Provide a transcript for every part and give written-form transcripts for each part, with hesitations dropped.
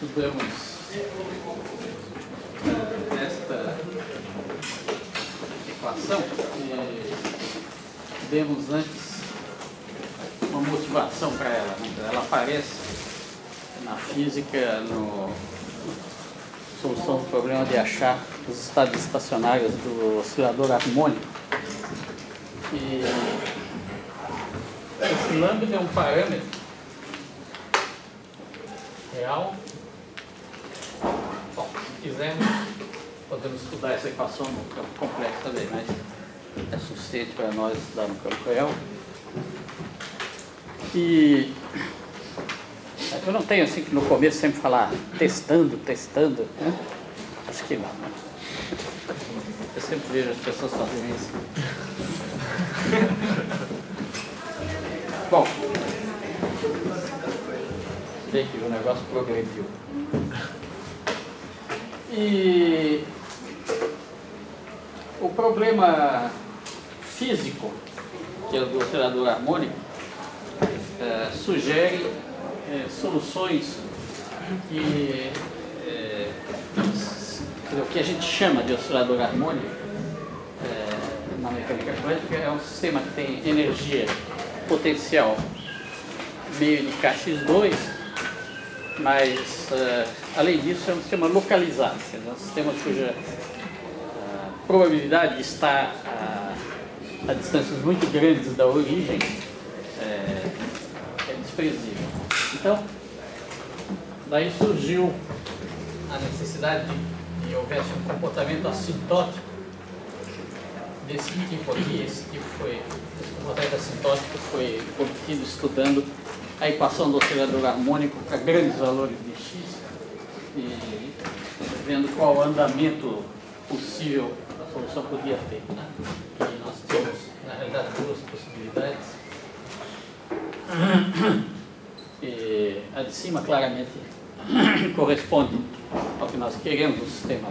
estudamos esta equação e demos antes uma motivação para ela, né? Ela aparece na física no solução do problema de achar os estados estacionários do oscilador harmônico. E esse lambda é um parâmetro real. Bom, se quisermos, podemos estudar essa equação no campo complexo também, mas é suficiente para nós estudar no campo real. E eu não tenho assim que no começo sempre falar testando, né? Acho que não, né? Eu sempre vejo as pessoas fazerem isso. Bom, sei que o negócio progrediu. E o problema físico, que é o do oscilador harmônico, sugere soluções que o que a gente chama de oscilador harmônico na mecânica quântica é um sistema que tem energia potencial meio de kx2, mas além disso é um sistema localizado, é um sistema cuja probabilidade de estar a distâncias muito grandes da origem é desprezível. Então, daí surgiu a necessidade de que houvesse um comportamento assintótico desse tipo aqui. Esse comportamento assintótico foi obtido estudando a equação do oscilador harmônico para grandes valores de x e vendo qual andamento possível a solução podia ter, né? E nós temos, na realidade, duas possibilidades. E a de cima claramente corresponde ao que nós queremos, o sistema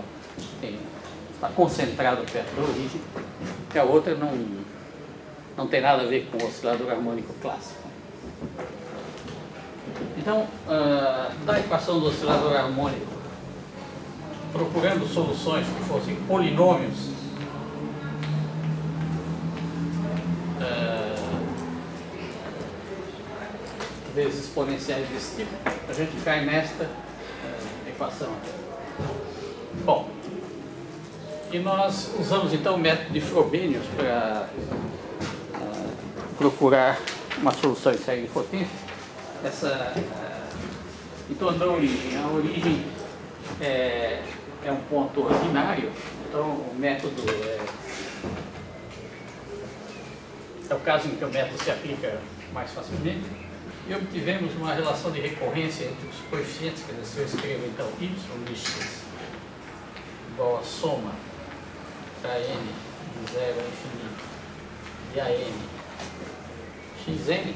está concentrado perto da origem, e a outra não tem nada a ver com o oscilador harmônico clássico. Então, da equação do oscilador harmônico, procurando soluções que fossem polinômios vezes exponenciais desse tipo, a gente cai nesta equação aqui. Bom, e nós usamos então o método de Frobenius para procurar uma solução em série de potências. Então, a origem é um ponto ordinário, então o método é o caso em que o método se aplica mais facilmente. E obtivemos uma relação de recorrência entre os coeficientes, quer dizer, se eu escrevo então y de x igual a soma para n de 0 a infinito de an xn,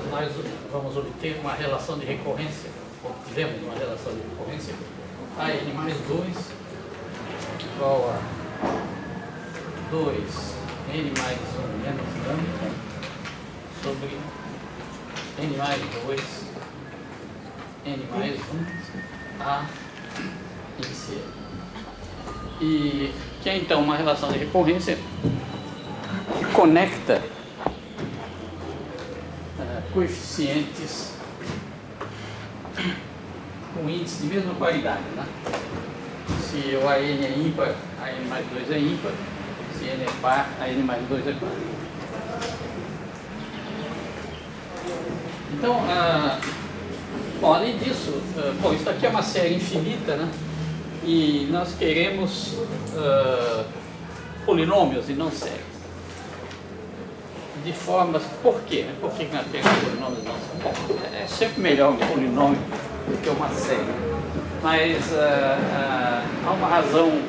nós vamos obter uma relação de recorrência, obtivemos uma relação de recorrência an mais 2 igual a 2n mais 1 menos lambda sobre n mais 2, n mais 1, a inicial. E que é então uma relação de recorrência que conecta coeficientes com índices de mesma qualidade, né? Se o an é ímpar, an mais 2 é ímpar. Se n é par, an mais 2 é par. Então, bom, além disso, bom, isso aqui é uma série infinita, né? E nós queremos polinômios e não séries. De formas, por quê? Por que nós queremos polinômios e não séries? Bom, é sempre melhor um polinômio do que uma série. Mas há uma razão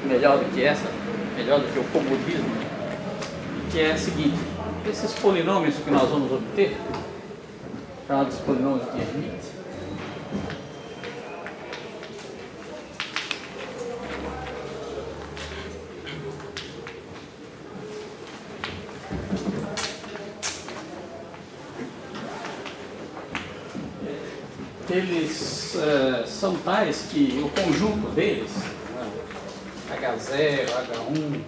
melhor do que essa, melhor do que o comodismo, que é a seguinte: esses polinômios que nós vamos obter, chamados polinômios de Hermite, eles são tais que o conjunto deles, H0, H1,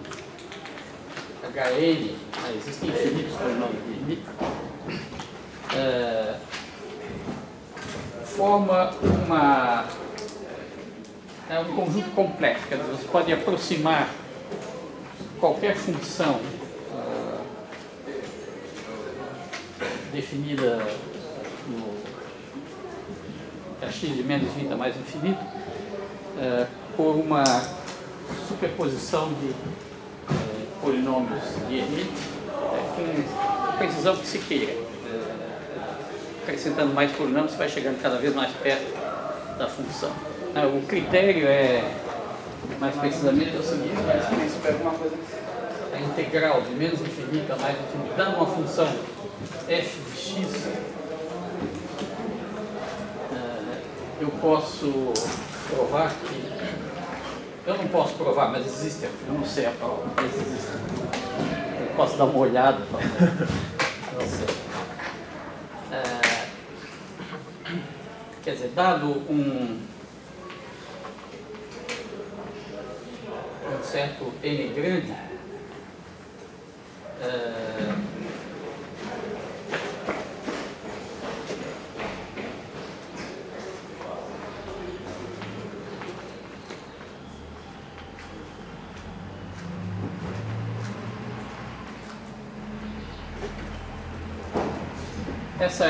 HN, existem infinitos polinomes de Hermite, forma um conjunto complexo, quer dizer, você pode aproximar qualquer função definida no x de menos 20 a mais infinito por uma superposição de polinômios de Hermite com a precisão que se queira. Acrescentando mais polinômios, você vai chegando cada vez mais perto da função. O critério mais precisamente, é o seguinte: a integral de menos infinito a mais infinito, dando uma função f de x, eu posso provar que... Eu não posso provar, mas existe, eu não sei a prova, mas existe. Eu posso dar uma olhada, não sei. Quer dizer, dado um certo n grande, essa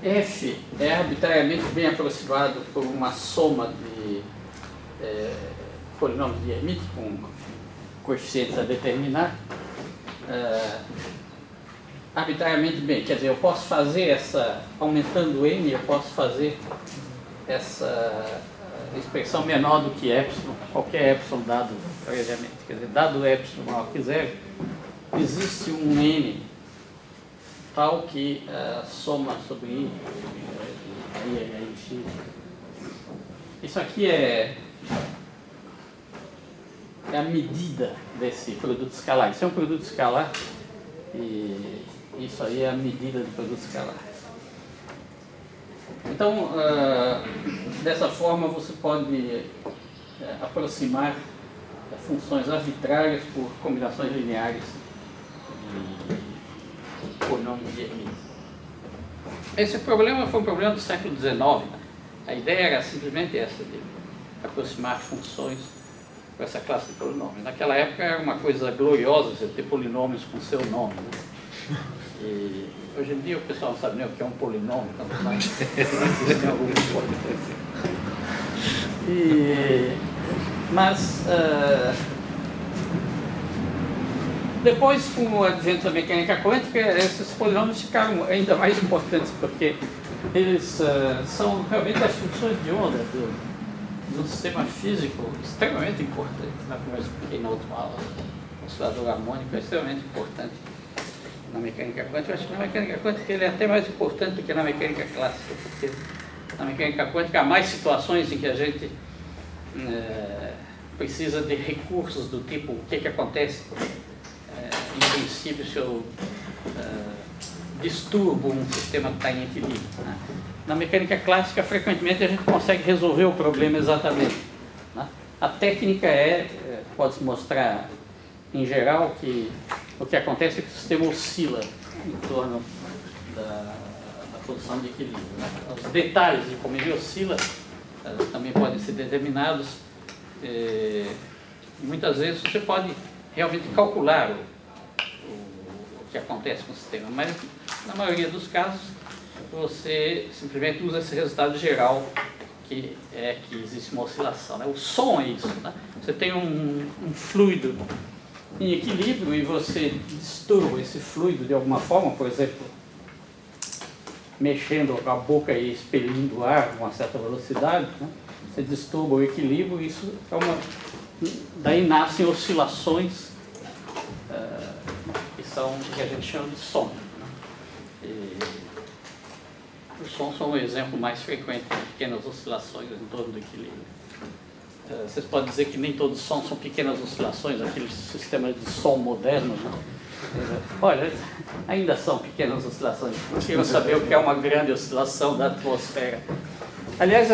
f é arbitrariamente bem aproximado por uma soma de polinômios de Hermite com coeficientes a determinar, arbitrariamente bem. Quer dizer, eu posso fazer aumentando n, eu posso fazer essa expressão menor do que epsilon, qualquer epsilon dado previamente. Quer dizer, dado epsilon maior que zero, existe um n tal que soma sobre i, i x. Isso aqui é a medida desse produto escalar. Isso é um produto escalar e isso aí é a medida do produto escalar. Então, dessa forma você pode aproximar funções arbitrárias por combinações lineares de polinômios de Hermite. Esse problema foi um problema do século XIX. Né? A ideia era simplesmente essa, de aproximar funções com essa classe de polinômios. Naquela época era uma coisa gloriosa você ter polinômios com seu nome. Né? E hoje em dia o pessoal não sabe nem o que é um polinômio, não sabe. Mas depois, com o advento da mecânica quântica, esses polinômios ficaram ainda mais importantes, porque eles são realmente as funções de onda do sistema físico extremamente importante. Como eu expliquei na última aula, o oscilador harmônico é extremamente importante na mecânica quântica. Eu acho que na mecânica quântica ele é até mais importante do que na mecânica clássica, porque na mecânica quântica há mais situações em que a gente precisa de recursos do tipo o que acontece em princípio se eu disturbo um sistema que está em equilíbrio. Né? Na mecânica clássica, frequentemente a gente consegue resolver o problema exatamente. Né? A técnica pode-se mostrar em geral que o que acontece é que o sistema oscila em torno da posição de equilíbrio. Né? Os detalhes de como ele oscila também podem ser determinados. Muitas vezes você pode realmente calcular o que acontece com o sistema, mas na maioria dos casos você simplesmente usa esse resultado geral que é que existe uma oscilação. Né? O som é isso. Né? Você tem um fluido em equilíbrio e você disturba esse fluido de alguma forma, por exemplo, mexendo a boca e expelindo ar com uma certa velocidade, né? Você disturba o equilíbrio e isso daí nascem oscilações que a gente chama de som. Né? Os sons são um exemplo mais frequente de pequenas oscilações em torno do equilíbrio. Vocês podem dizer que nem todos os sons são pequenas oscilações, aqueles sistemas de som modernos, né? Olha, ainda são pequenas oscilações. Não queiram saber o que é uma grande oscilação da atmosfera. Aliás,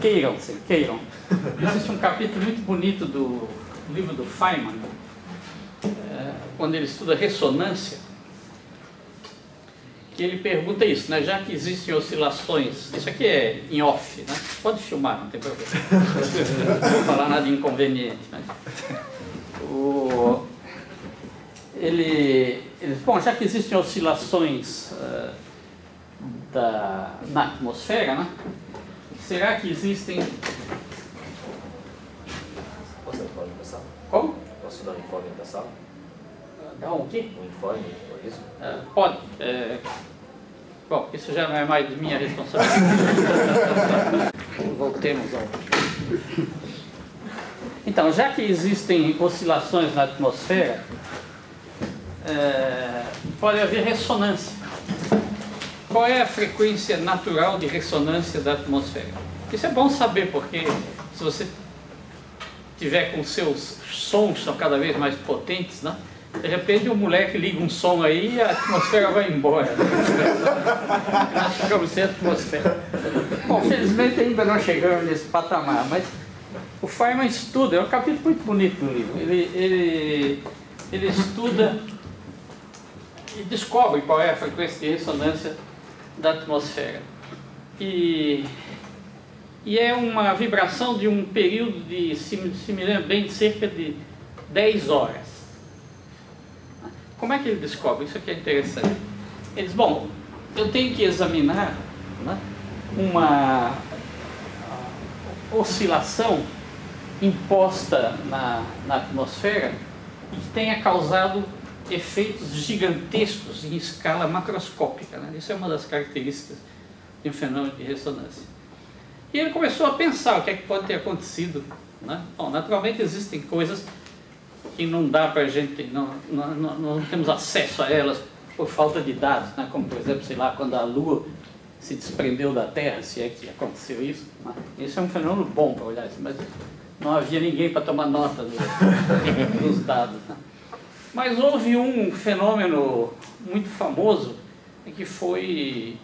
queiram. Existe um capítulo muito bonito do livro do Feynman, quando ele estuda ressonância, que ele pergunta isso, né? Já que existem oscilações, isso aqui é em off, né? Pode filmar, não tem problema. Não vou falar nada inconveniente. Mas bom, já que existem oscilações na atmosfera, né? Será que existem... Posso dar um informe da sala? Como? Posso dar um informe da sala? Dá um quê? Um informe, por isso? Pode. Bom, isso já não é mais de minha responsabilidade. Voltemos ao... Então, já que existem oscilações na atmosfera, pode haver ressonância. Qual é a frequência natural de ressonância da atmosfera? Isso é bom saber, porque se você tiver com seus sons são cada vez mais potentes, né? De repente o moleque liga um som aí e a atmosfera vai embora. Nós ficamos sem atmosfera. Bom, felizmente ainda não chegamos nesse patamar, mas o Feynman estuda, é um capítulo muito bonito do livro. Ele estuda e descobre qual é a frequência de ressonância da atmosfera. E é uma vibração de um período de, se me lembro bem, de cerca de 10 horas. Como é que ele descobre? Isso aqui é interessante. Ele diz, bom, eu tenho que examinar, né, uma oscilação imposta na atmosfera e que tenha causado efeitos gigantescos em escala macroscópica, né? Isso é uma das características de um fenômeno de ressonância. E ele começou a pensar o que é que pode ter acontecido, né? Bom, naturalmente existem coisas que não dá para a gente, não temos acesso a elas por falta de dados, né? Como por exemplo, sei lá, quando a Lua se desprendeu da Terra, se é que aconteceu isso, né? Isso é um fenômeno bom para olhar isso, mas não havia ninguém para tomar nota dos dados, né? Mas houve um fenômeno muito famoso que foi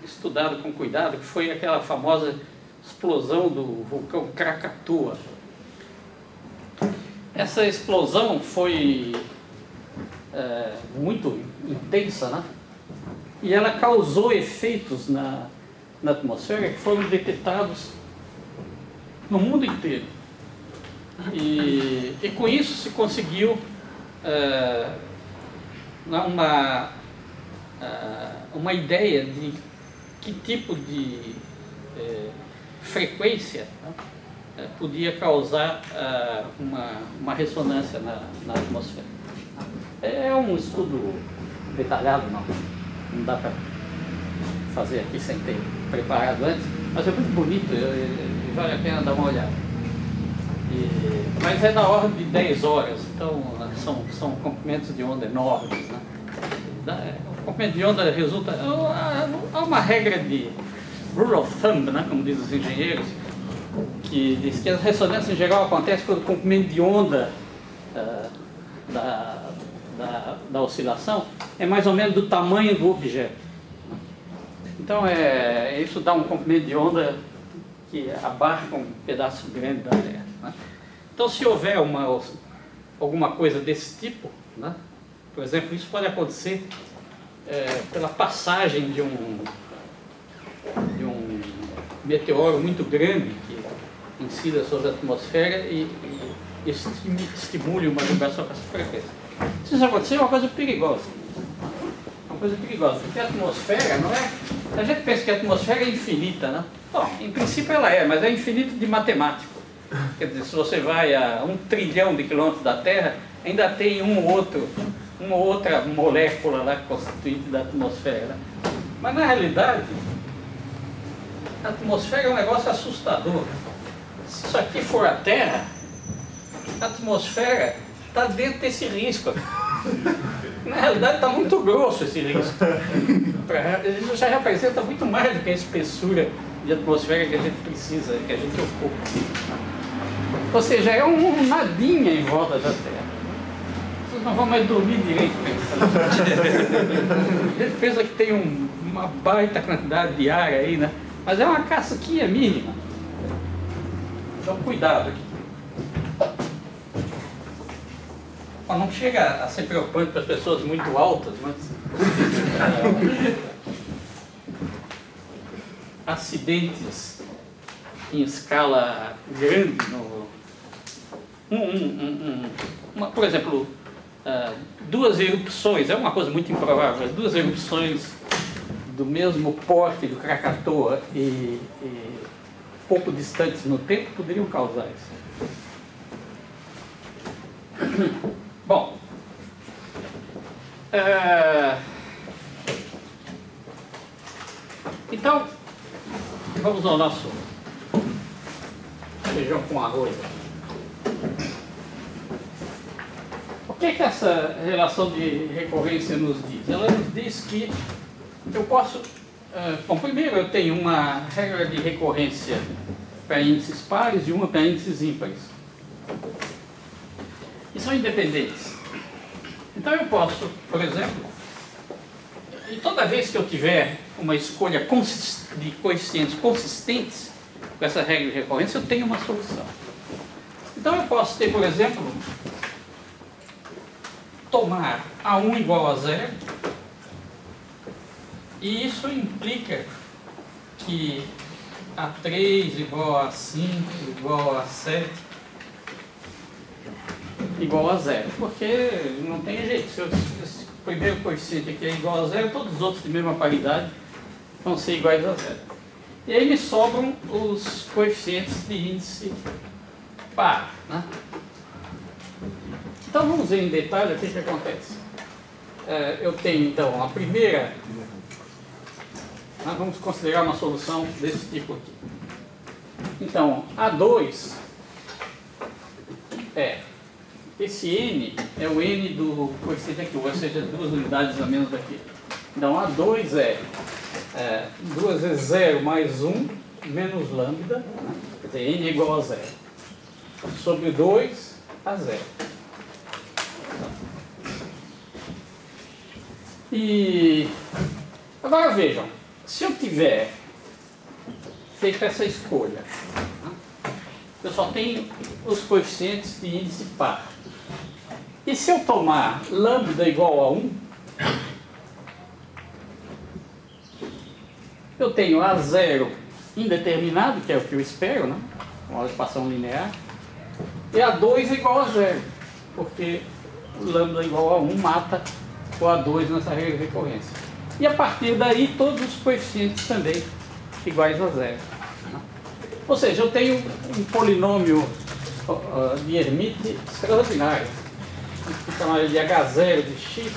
estudado com cuidado, que foi aquela famosa explosão do vulcão Krakatoa. Essa explosão foi muito intensa, né? E ela causou efeitos na atmosfera que foram detectados no mundo inteiro. E com isso se conseguiu uma ideia de que tipo de frequência, né, podia causar uma ressonância na atmosfera. É um estudo detalhado, não dá para fazer aqui sem ter preparado antes, mas é muito bonito e vale a pena dar uma olhada. Mas é na ordem de 10 horas, então são comprimentos de onda enormes, né? O comprimento de onda resulta... Há uma regra de rule of thumb, né, como dizem os engenheiros, que diz que as ressonâncias em geral acontecem quando o comprimento de onda da oscilação é mais ou menos do tamanho do objeto. Então isso dá um comprimento de onda que abarca um pedaço grande da Terra, né? Então se houver alguma coisa desse tipo, né, por exemplo, isso pode acontecer pela passagem de um meteoro muito grande que incida sobre a atmosfera e estimule uma vibração com essa frequência. Se isso acontecer, é uma coisa perigosa. Uma coisa perigosa, porque a atmosfera não é... A gente pensa que a atmosfera é infinita, né? Bom, em princípio ela é, mas é infinito de matemático. Quer dizer, se você vai a 1 trilhão de quilômetros da Terra, ainda tem uma outra molécula lá constituinte da atmosfera, né? Mas na realidade, a atmosfera é um negócio assustador. Se isso aqui for a Terra, a atmosfera está dentro desse risco. Na realidade está muito grosso esse risco. Isso já representa muito mais do que a espessura de atmosfera que a gente precisa, que a gente ocupa. Ou seja, é um nadinha em volta da Terra. Se não vão mais dormir direito pensando. A gente pensa que tem uma baita quantidade de ar aí, né? Mas é uma casquinha mínima. Então cuidado aqui. Não chega a ser preocupante para as pessoas muito altas, mas acidentes em escala grande, por exemplo, duas erupções, é uma coisa muito improvável, duas erupções do mesmo porte do Krakatoa e pouco distantes no tempo poderiam causar isso. Bom, então vamos ao nosso feijão com arroz. O que é que essa relação de recorrência nos diz? Ela nos diz que eu posso... bom, primeiro eu tenho uma regra de recorrência para índices pares e uma para índices ímpares. E são independentes. Então eu posso, por exemplo, e toda vez que eu tiver uma escolha de coeficientes consistentes com essa regra de recorrência, eu tenho uma solução. Então eu posso ter, por exemplo, tomar A1 igual a 0, e isso implica que A3 igual a 5 igual a 7 igual a 0, porque não tem jeito. Se esse primeiro coeficiente aqui é igual a 0, todos os outros de mesma paridade vão ser iguais a 0. E aí me sobram os coeficientes de índice par, né? Então vamos ver em detalhe o que acontece. Eu tenho então a primeira, nós vamos considerar uma solução desse tipo aqui. Então A2 esse n é o n do coeficiente aqui, ou seja, 2 unidades a menos daqui. Então A2 é 2 vezes 0 mais 1 menos lambda, né? Quer dizer, n é igual a 0, sobre 2 a 0. E agora vejam, se eu tiver feito essa escolha, né? Eu só tenho os coeficientes de índice par. E se eu tomar lambda igual a 1, eu tenho A0 indeterminado, que é o que eu espero, né? Uma equação linear, e A2 igual a 0, porque o lambda igual a 1 mata o A2 nessa regra de recorrência. E a partir daí, todos os coeficientes também iguais a 0. Ou seja, eu tenho um polinômio de Hermite extraordinário. Vamos chamar ele de H0 de x.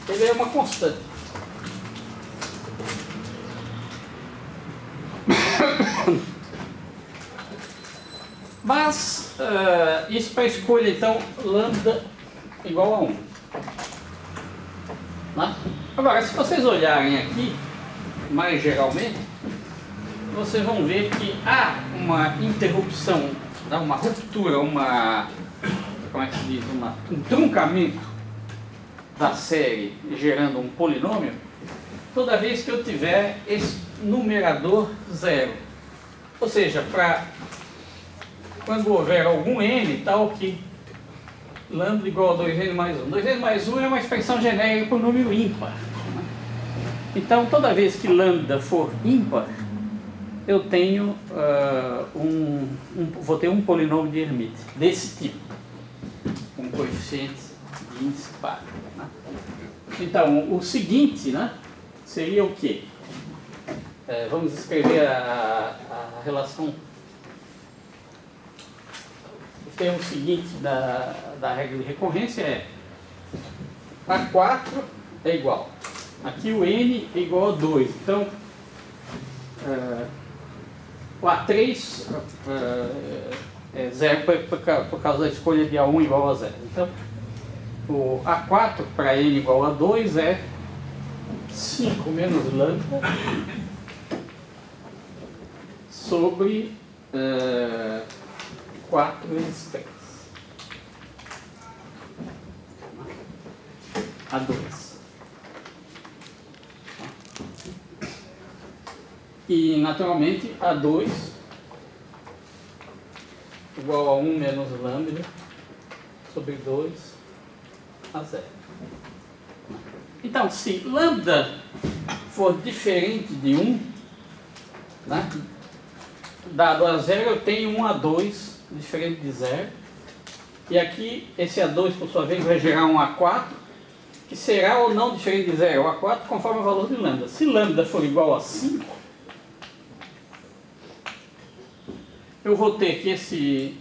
Ele é uma constante. Mas, isso para a escolha, então, lambda igual a 1. Né? Agora, se vocês olharem aqui, mais geralmente, vocês vão ver que há uma interrupção, uma ruptura, como é que se diz? Um truncamento da série gerando um polinômio toda vez que eu tiver esse numerador 0. Ou seja, quando houver algum n tal que lambda igual a 2n mais 1. 2n mais 1 é uma expressão genérica para o número ímpar. Então, toda vez que lambda for ímpar, eu tenho vou ter um polinômio de Hermite desse tipo, com coeficiente de índice par. Né? Então, o seguinte, né, seria o quê? Vamos escrever a relação, o termo seguinte da regra de recorrência é A4 é igual. Aqui o n é igual a 2. Então, o A3 é 0 por causa da escolha de A1 igual a 0. Então, o A4 para n igual a 2 é 5 menos lambda sobre 4 vezes 3. A2. E, naturalmente, A2 igual a 1 menos lambda sobre 2 a 0. Então, se lambda for diferente de 1, né, dado a 0, eu tenho um A2 diferente de 0. E aqui, esse A2, por sua vez, vai gerar um A4, que será ou não diferente de 0 ou A4, conforme o valor de lambda. Se lambda for igual a 5, eu vou ter que esse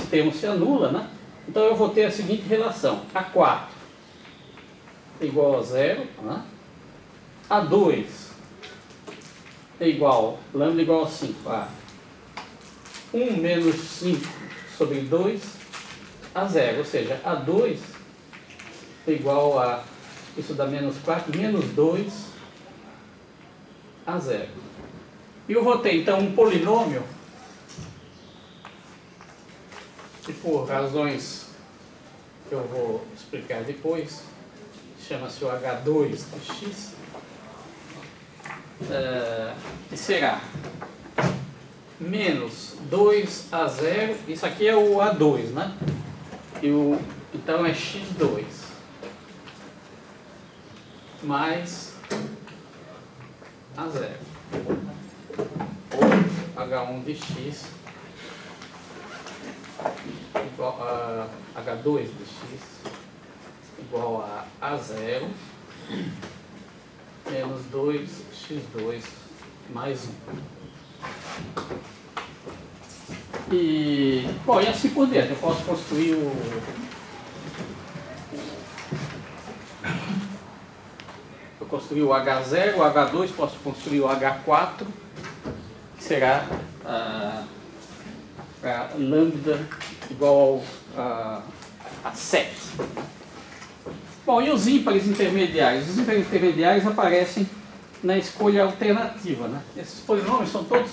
termo se anula, né? Então eu vou ter a seguinte relação: A4 é igual a 0, né? A2 é igual, lambda igual a 5, a 1 menos 5 sobre 2 a 0, ou seja, A2 é igual a, isso dá menos 4, menos 2 a 0. E eu vou ter então um polinômio que, por razões que eu vou explicar depois, chama-se o H2 de x, que será menos 2 a 0, isso aqui é o A2, né? Então é x2 mais a 0, ou H1 de x igual a H2 de x igual a 0 menos 2x2 mais 1. E, bom, e assim por diante, eu posso construir o H0, o H2, posso construir o H4, que será lambda igual a 7. Bom, e os ímpares intermediários? Os ímpares intermediários aparecem na escolha alternativa, né? Esses polinômios são todos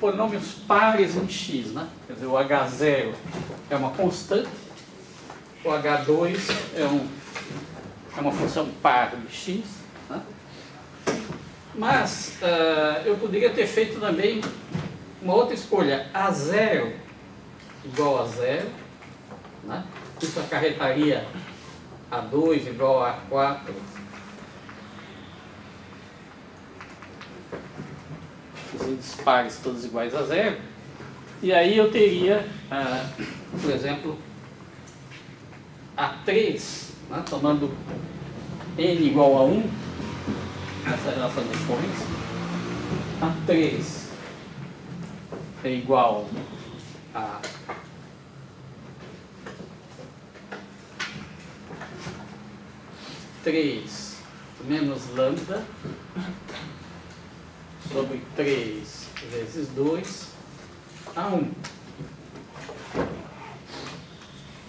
polinômios pares em x, né? Quer dizer, o H0 é uma constante, o H2 é uma função par de x, né? Mas eu poderia ter feito também uma outra escolha, A0 igual a 0, né? Isso acarretaria A2 igual a 4, os índices pares todos iguais a 0, e aí eu teria, por exemplo, A3, né? Tomando n igual a 1, essa relação de expoência, A3 é igual a menos lambda sobre 3 vezes 2 a 1.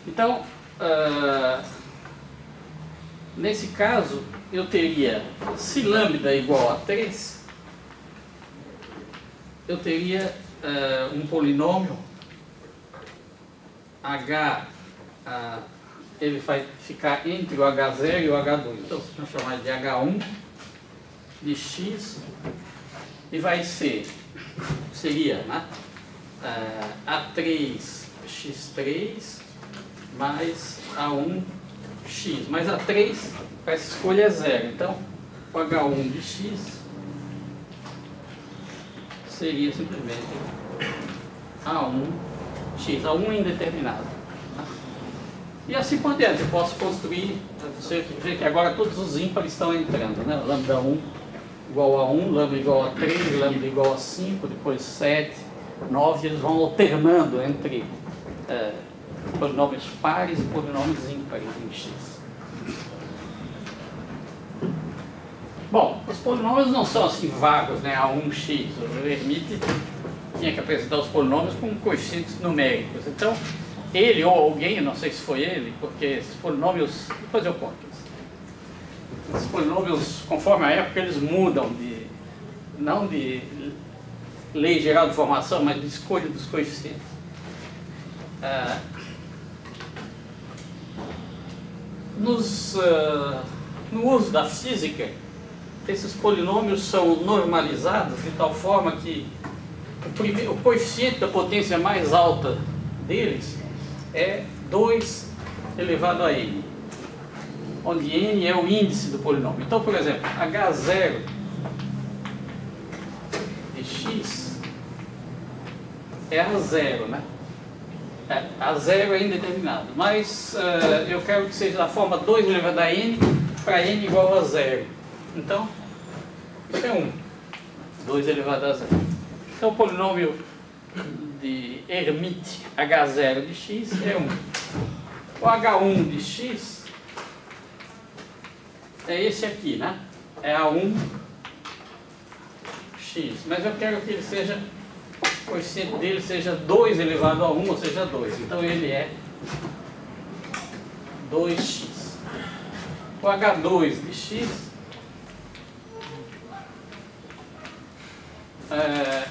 Então, nesse caso, eu teria, se lambda é igual a 3, eu teria um polinômio h, ele vai ficar entre o H0 e o H2. Então, vamos chamar de H1 de x, e vai ser, seria, né, A3x3 mais A1x, mas A3, para essa escolha é 0. Então, o H1 de x seria simplesmente A1x, A1 indeterminado. E assim por diante, eu posso construir, você vê que agora todos os ímpares estão entrando, né? Lambda 1 igual a 1, lambda igual a 3, lambda igual a 5, depois 7, 9, eles vão alternando entre polinômios pares e polinômios ímpares em x. Bom, os polinômios não são assim vagos, né? A1x, o Hermite tinha que apresentar os polinômios com coeficientes numéricos. Então, ele ou alguém, não sei se foi ele, porque esses polinômios, depois eu conto. Esses polinômios, conforme a época, eles mudam não de lei geral de formação, mas de escolha dos coeficientes. no uso da física, esses polinômios são normalizados de tal forma que o coeficiente da potência mais alta deles é 2 elevado a n, onde n é o índice do polinômio. Então, por exemplo, h0 de x é a0, né? A0 é indeterminado, mas eu quero que seja da forma 2 elevado a n para n igual a 0. Então, isso é 1. 2 elevado a 0. Então, o polinômio de Hermite h0 de x é 1. O h1 de x é esse aqui, né? É a1x. Mas eu quero que ele seja, o coeficiente dele seja 2 elevado a 1, ou seja, 2. Então, ele é 2x. O h2 de x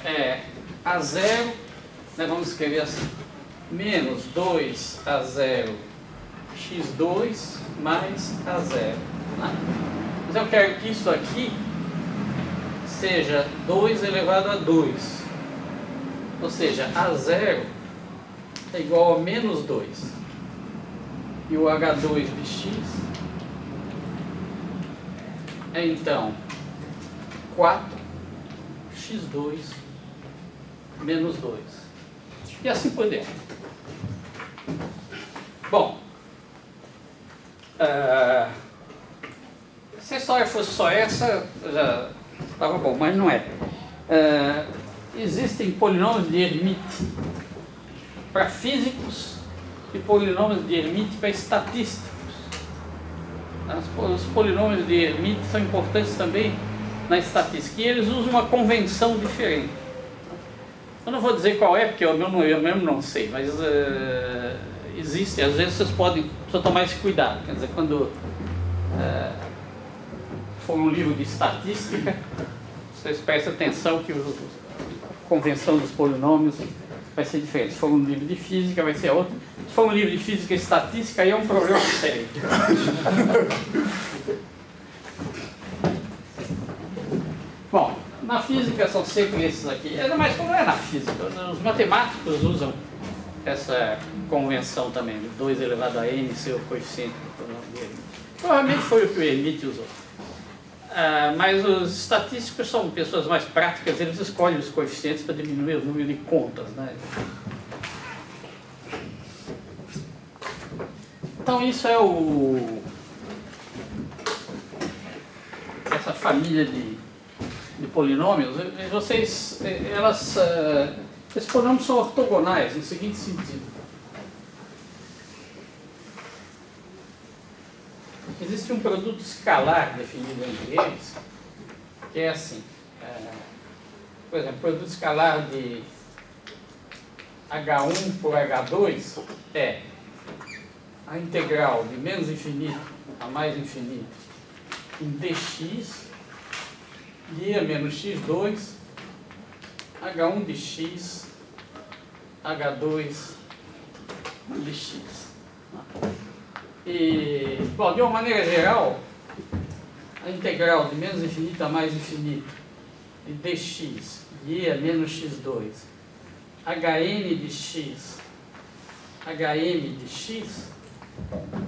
é a0, né, vamos escrever assim, menos 2a0 x2 mais a0. Né? Mas eu quero que isso aqui seja 2 elevado a 2. Ou seja, a0 é igual a menos 2. E o h2 de x é então 4x2 menos 2. E assim por diante. Bom, se a história fosse só essa, já estava bom, mas não é. Existem polinômios de Hermite para físicos e polinômios de Hermite para estatísticos. Os polinômios de Hermite são importantes também na estatística, e eles usam uma convenção diferente. Eu não vou dizer qual é, porque eu mesmo não sei, mas existe. Às vezes vocês podem só tomar esse cuidado. Quer dizer, quando for um livro de estatística, vocês prestem atenção que a convenção dos polinômios vai ser diferente. Se for um livro de física, vai ser outro. Se for um livro de física e estatística, aí é um problema sério. Bom, na física são sempre esses aqui. Mas como é na física? Os matemáticos usam essa convenção também, de 2 elevado a n ser o coeficiente do polinômio dele. Provavelmente foi o que o Hermite usou. Mas os estatísticos são pessoas mais práticas, eles escolhem os coeficientes para diminuir o número de contas, né? Então isso é essa família de polinômios. Esses polinômios são ortogonais no seguinte sentido: existe um produto escalar definido entre eles, que é assim, por exemplo, o produto escalar de H1 por H2 é a integral de menos infinito a mais infinito em dx de a menos x2 H1 de x H2 de x. E, bom, de uma maneira geral, a integral de menos infinito a mais infinito de dx de e a menos x2 Hn de x Hm de x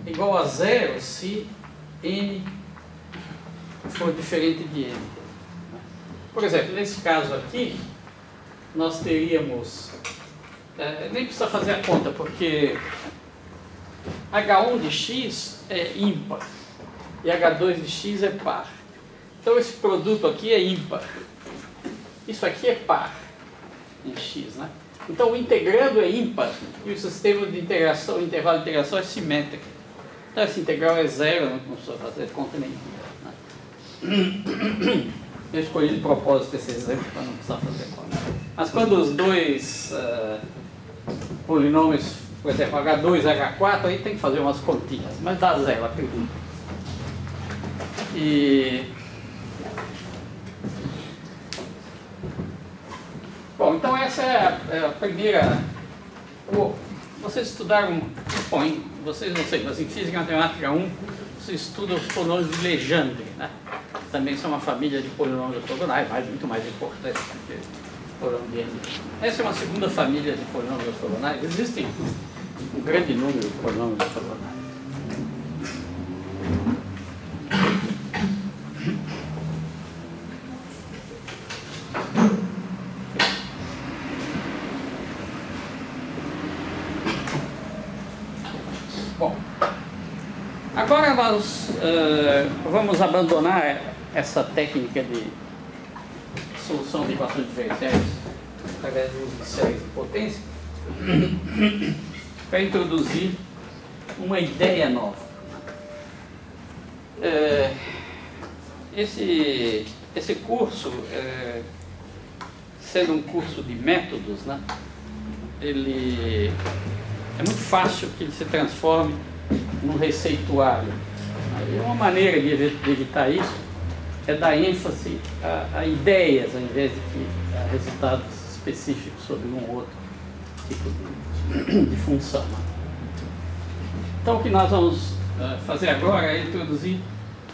igual a zero se n for diferente de n. Por exemplo, nesse caso aqui, nós teríamos, nem precisa fazer a conta, porque H1 de x é ímpar e H2 de x é par. Então esse produto aqui é ímpar. Isso aqui é par em x, né? Então o integrando é ímpar e o sistema de integração, o intervalo de integração é simétrico. Então essa integral é zero, não precisa fazer conta nenhuma, né? Eu escolhi de propósito esse exemplo para não precisar fazer conta. Mas quando os dois polinômios, por exemplo, H2 e H4, aí tem que fazer umas continhas, mas dá zero, acredito. Bom, então essa é a primeira. Vocês estudaram, bom, vocês não sei, mas em Física e Matemática 1 se estuda os polinômios de Legendre, né? Também são uma família de polinômios ortogonais, muito mais importante do que polinômio de Henry. Essa é uma segunda família de polinômios ortogonais. Existem um grande número de polinômios ortogonais. Bom, agora nós vamos abandonar essa técnica de solução de equações diferenciais através do uso de séries de potência para introduzir uma ideia nova. Esse curso, sendo um curso de métodos, né, ele é muito fácil que ele se transforme num receituário. E uma maneira de evitar isso é dar ênfase a ideias, ao invés de resultados específicos sobre um ou outro tipo de função. Então, o que nós vamos fazer agora é introduzir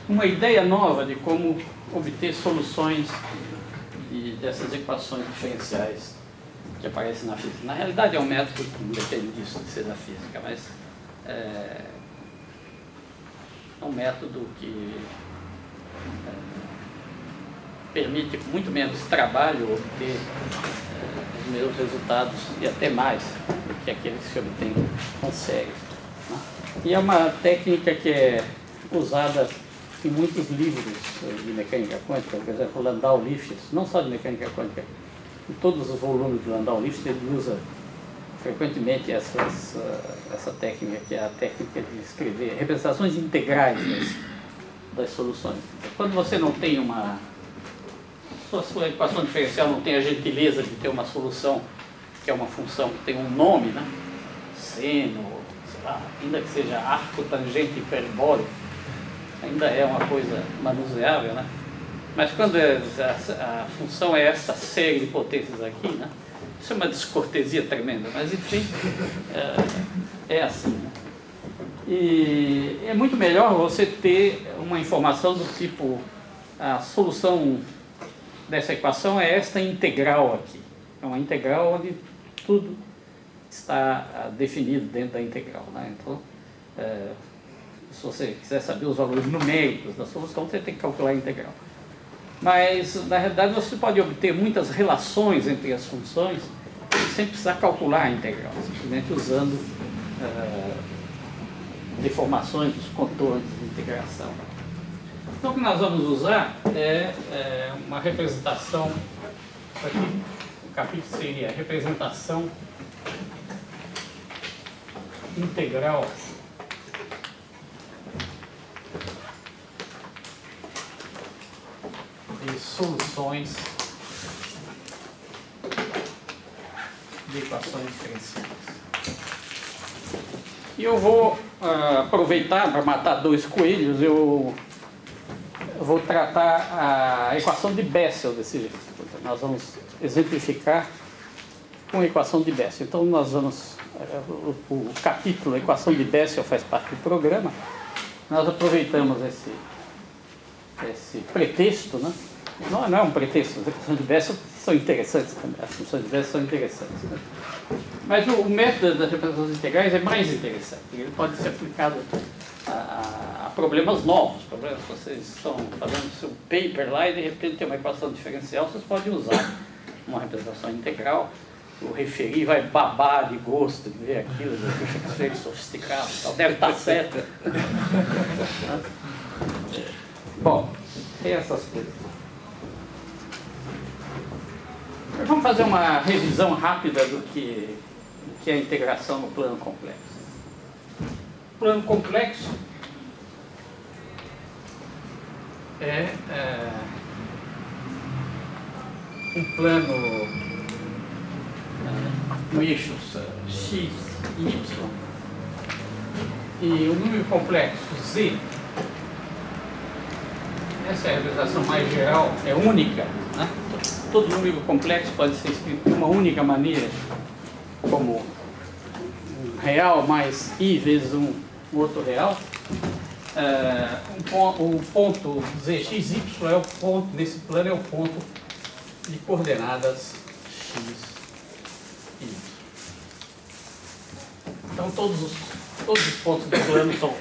uma ideia nova de como obter soluções dessas equações diferenciais que aparecem na física. Na realidade, é um método que não depende disso de ser da física, mas é um método que permite, com muito menos trabalho, obter os mesmos resultados e até mais do que aqueles que se obtêm com séries, né? E é uma técnica que é usada em muitos livros de mecânica quântica, por exemplo, Landau-Lifshitz, não só de mecânica quântica, em todos os volumes de Landau-Lifshitz ele usa frequentemente essa técnica, que é a técnica de escrever representações integrais das soluções. Quando você não tem sua equação diferencial não tem a gentileza de ter uma solução que é uma função que tem um nome, né? Seno, sei lá, ainda que seja arco, tangente, hiperbólico, ainda é uma coisa manuseável, né? Mas quando a função é essa série de potências aqui, né? Isso é uma descortesia tremenda, mas enfim, é assim, né? E é muito melhor você ter uma informação do tipo: a solução dessa equação é esta integral aqui. É uma integral onde tudo está definido dentro da integral, né? Então, se você quiser saber os valores numéricos da solução, você tem que calcular a integral. Mas, na realidade, você pode obter muitas relações entre as funções sem precisar calcular a integral, simplesmente usando deformações dos contornos de integração. Então, o que nós vamos usar é uma representação. Aqui, o capítulo seria a representação integral de soluções de equações diferenciais. E eu vou aproveitar para matar dois coelhos. Eu vou tratar a equação de Bessel desse jeito. Nós vamos exemplificar com a equação de Bessel. Então, nós vamos... O capítulo, a equação de Bessel, faz parte do programa. Nós aproveitamos esse pretexto, né? Não é um pretexto, as equações de Bessel são interessantes também, as funções de Bessel são interessantes, né? Mas o método das representações integrais é mais interessante, ele pode ser aplicado a problemas novos, problemas que vocês estão fazendo seu paper lá e de repente tem uma equação diferencial, vocês podem usar uma representação integral. O referi vai babar de gosto de ver aquilo, de ser sofisticado, tal. Deve estar certo. Bom, tem essas coisas. Vamos fazer uma revisão rápida do que é a integração no plano complexo. O plano complexo é um plano com eixos x e y, e o número complexo z, essa é a representação mais geral, é única, né? Todo número complexo pode ser escrito de uma única maneira, como um real mais I vezes um outro real, o ponto zxy é o ponto, nesse plano é o ponto de coordenadas x e y. Então todos os pontos do plano são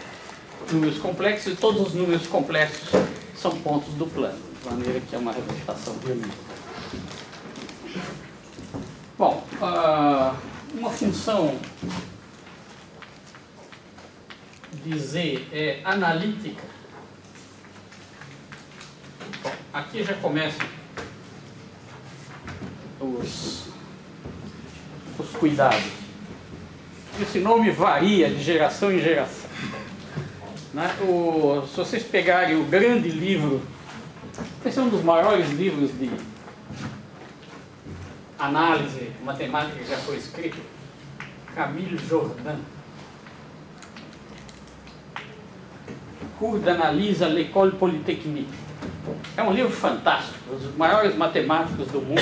números complexos e todos os números complexos são pontos do plano, de maneira que é uma representação realista. Bom, uma função de Z é analítica. Bom, aqui já começam os cuidados. Esse nome varia de geração em geração. Né? Se vocês pegarem o grande livro, esse é um dos maiores livros de análise matemática que já foi escrito, Camille Jordan. Cours d'analyse à l'école polytechnique. É um livro fantástico. Os maiores matemáticos do mundo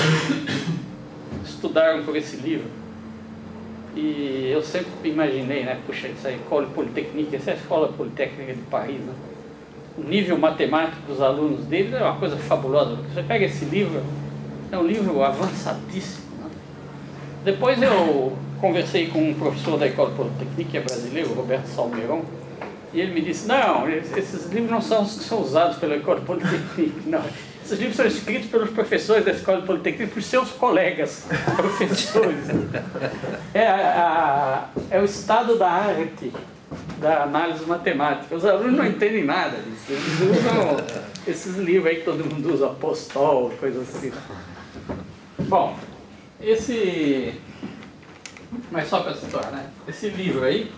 estudaram por esse livro. E eu sempre imaginei, né? Puxa, essa école polytechnique, essa é a escola politécnica de Paris, né? O nível matemático dos alunos deles é uma coisa fabulosa. Você pega esse livro, é um livro avançadíssimo. Né? Depois eu conversei com um professor da École Polytechnique, que é brasileiro, Roberto Salmeron, e ele me disse, não, esses livros não são usados pela École Polytechnique, não. Esses livros são escritos pelos professores da Escola Politécnica, por seus colegas professores. É o estado da arte da análise matemática. Os alunos não entendem nada disso. Eles usam esses livros aí que todo mundo usa, Apostol, coisas assim. Bom, mas só para situar, né? Esse livro aí,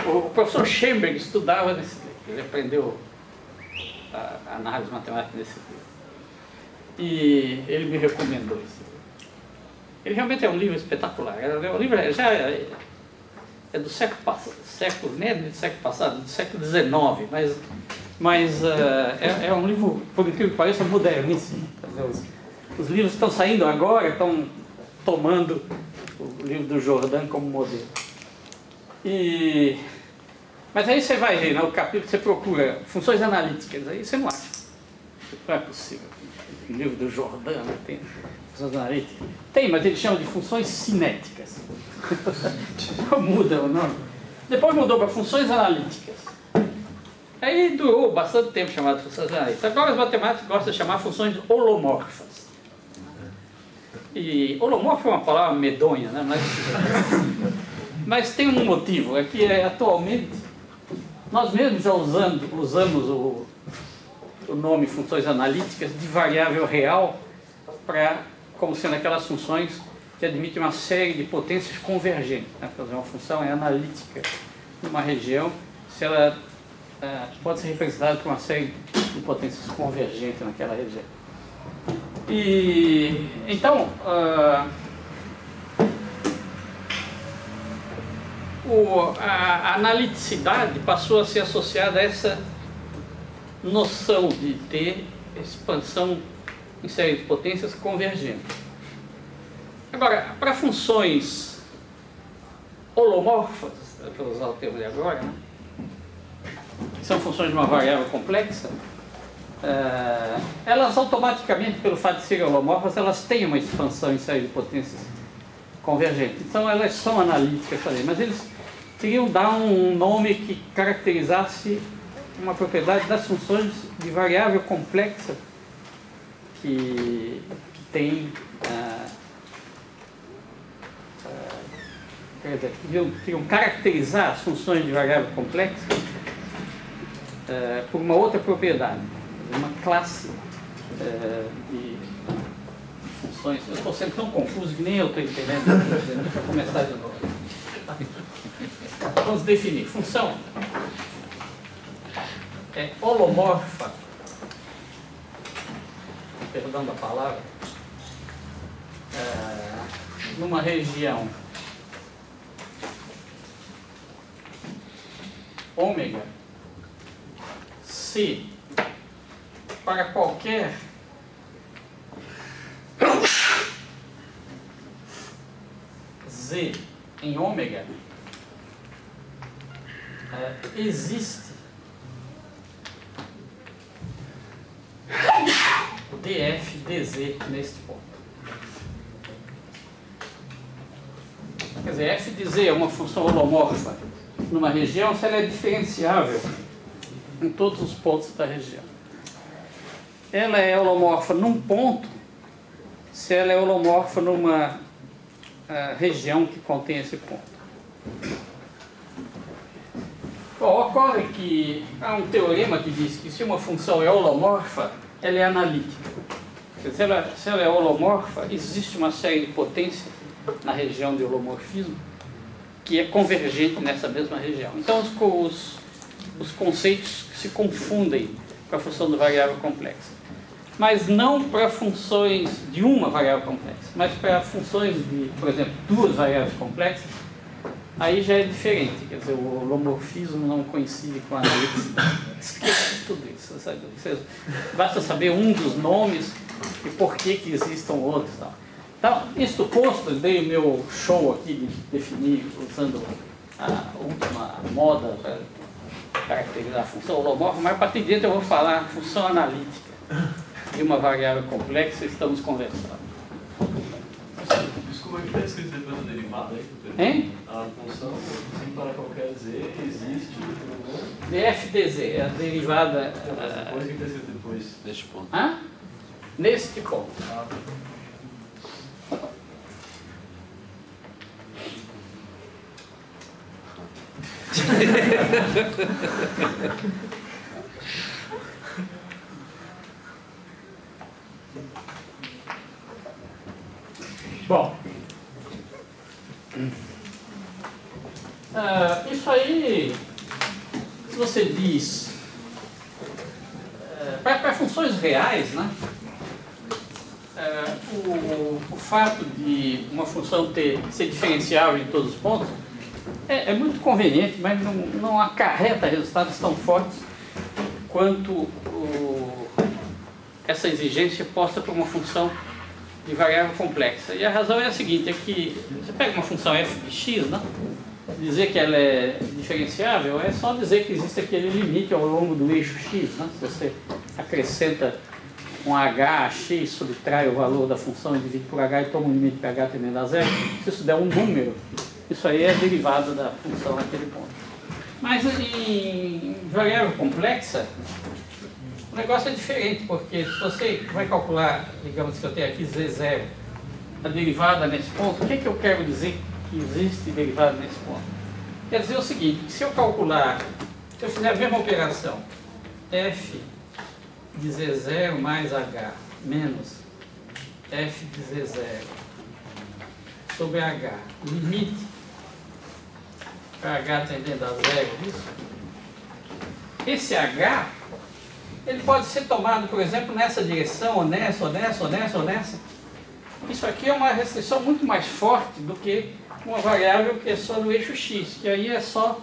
o professor Schoenberg estudava nesse livro. Ele aprendeu a análise matemática nesse livro. E ele me recomendou esse livro. Ele realmente é um livro espetacular. O livro já é do século passado, nem do século passado, do século XIX, mas é um livro, por incrível que pareça, moderníssimo. Os livros que estão saindo agora estão tomando o livro do Jordan como modelo. Mas aí você vai ver, no capítulo você procura funções analíticas, aí você não acha. Não é possível. O livro do Jordan tem funções analíticas. Tem, mas eles chamam de funções cinéticas. Muda o nome. Depois mudou para funções analíticas. Aí durou bastante tempo chamado de funções analíticas. Agora os matemáticos gostam de chamar funções holomorfas. E holomorfo é uma palavra medonha, né? Mas tem um motivo, é que atualmente nós mesmos já usamos o nome funções analíticas de variável real como sendo aquelas funções que admitem uma série de potências convergentes. Né? Por exemplo, uma função é analítica numa região se ela pode ser representada por uma série de potências convergentes naquela região. E então a analiticidade passou a ser associada a essa noção de ter expansão em série de potências convergentes. Agora, para funções holomorfas, para usar o termo de agora, né? São funções de uma variável complexa, elas automaticamente, pelo fato de serem holomorfas, elas têm uma expansão em série de potências convergentes. Então elas são analíticas também, mas eles queriam dar um nome que caracterizasse uma propriedade das funções de variável complexa que tem, queriam caracterizar as funções de variável complexa por uma outra propriedade, uma classe de funções. Eu estou sempre tão confuso que nem eu estou entendendo. Deixa eu começar de novo. Vamos definir. Função é holomorfa, perdão da palavra, numa região ômega se para qualquer z em ômega existe df dz neste ponto. Quer dizer, f de z é uma função holomorfa numa região se ela é diferenciável em todos os pontos da região. Ela é holomorfa num ponto se ela é holomorfa numa região que contém esse ponto. Bom, ocorre que há um teorema que diz que se uma função é holomorfa, ela é analítica. Se ela é holomorfa, existe uma série de potências na região de holomorfismo que é convergente nessa mesma região. Então os conceitos se confundem com a função da variável complexa. Mas não para funções de uma variável complexa, mas para funções de, por exemplo, duas variáveis complexas, aí já é diferente. Quer dizer, o holomorfismo não coincide com a analítica. Esqueça tudo isso. Sabe? Basta saber um dos nomes e por que existam outros. Tal. Então, isto posto, eu dei o meu show aqui de definir, usando a última moda para caracterizar a função holomorfa, mas a partir de dentro eu vou falar função analítica de uma variável complexa e estamos conversando. Isso como é que está escrito depois da derivada aí? Hein? A função, sim, para qualquer z, existe df dz é a derivada... depois, o que está escrito depois deste ponto? Neste ponto. Bom, isso aí, se você diz, para funções reais, né, o fato de uma função ser diferenciável em todos os pontos é muito conveniente, mas não acarreta resultados tão fortes quanto essa exigência posta por uma função de variável complexa. E a razão é a seguinte, é que você pega uma função f de x, né? Dizer que ela é diferenciável é só dizer que existe aquele limite ao longo do eixo x, né? Se você acrescenta um h a x, subtrai o valor da função e divide por h e toma um limite para h tendendo a zero, se isso der um número, isso aí é derivada da função naquele ponto. Mas em variável complexa, o negócio é diferente, porque se você vai calcular, digamos que eu tenho aqui z0, a derivada nesse ponto, o que eu quero dizer que existe derivada nesse ponto? Quer dizer o seguinte, se eu calcular, se eu fizer a mesma operação, f de z0 mais h menos f de z0 sobre h, limite para h tendendo a zero, isso, esse h, ele pode ser tomado, por exemplo, nessa direção, ou nessa, ou nessa, ou nessa, ou nessa. Isso aqui é uma restrição muito mais forte do que uma variável que é só no eixo x, que aí é só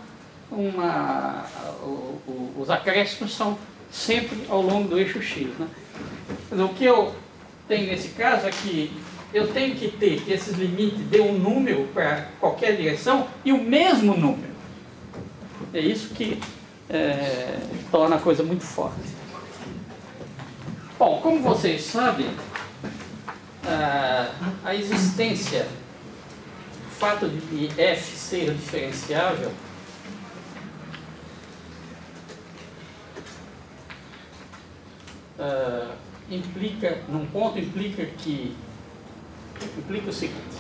os acréscimos são sempre ao longo do eixo x, né? Mas o que eu tenho nesse caso é que eu tenho que ter que esses limites dê um número para qualquer direção e o mesmo número. É isso que torna a coisa muito forte. Bom, como vocês sabem, a existência, o fato de f ser diferenciável, implica, num ponto, implica o seguinte: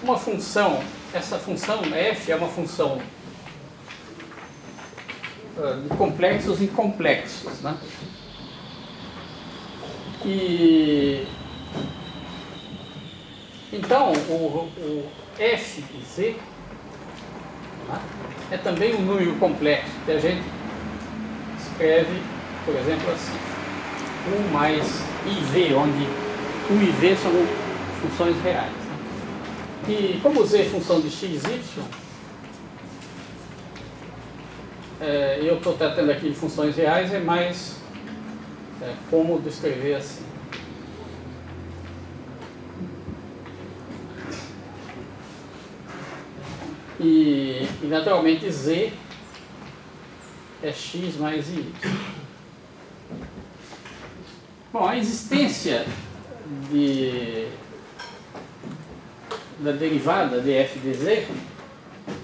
uma função, essa função f é uma função de complexos em complexos, né? E então o f de z, né, é também um número complexo que a gente escreve, por exemplo, assim: 1 mais iv, onde u e v são funções reais, né? E como z é função de x, y, eu estou tratando aqui de funções reais, é mais cômodo escrever assim. E naturalmente z é x mais y. Bom, a existência da derivada de f de z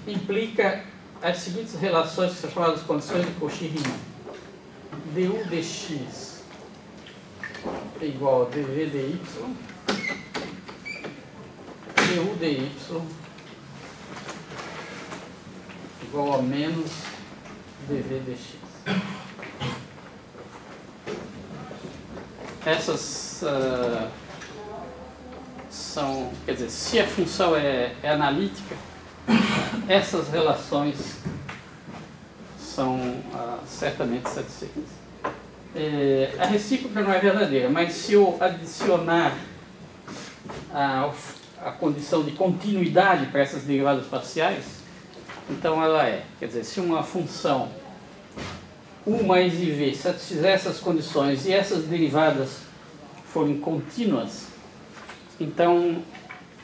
implica as seguintes relações que são chamadas condições de Cauchy-Riemann. du dx é igual a dv dy, du dy igual a menos dv dx. Essas são, quer dizer, se a função é analítica, essas relações são certamente satisfeitas. A recíproca não é verdadeira, mas se eu adicionar a condição de continuidade para essas derivadas parciais, então ela é, quer dizer, se uma função u mais iv satisfizer essas condições e essas derivadas forem contínuas, então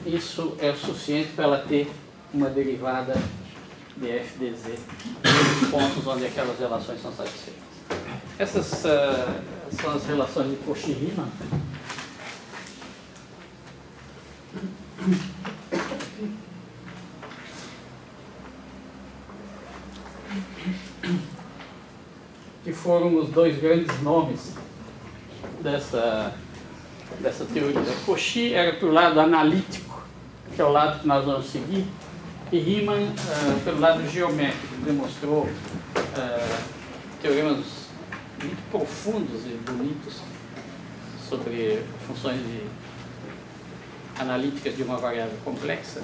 isso é o suficiente para ela ter uma derivada de f de z nos pontos onde aquelas relações são satisfeitas. Essas são as relações de Cauchy-Riemann. Que foram os dois grandes nomes dessa teoria. Cauchy era para o lado analítico, que é o lado que nós vamos seguir, e Riemann pelo lado geométrico, demonstrou teoremas muito profundos e bonitos sobre funções analíticas de uma variável complexa.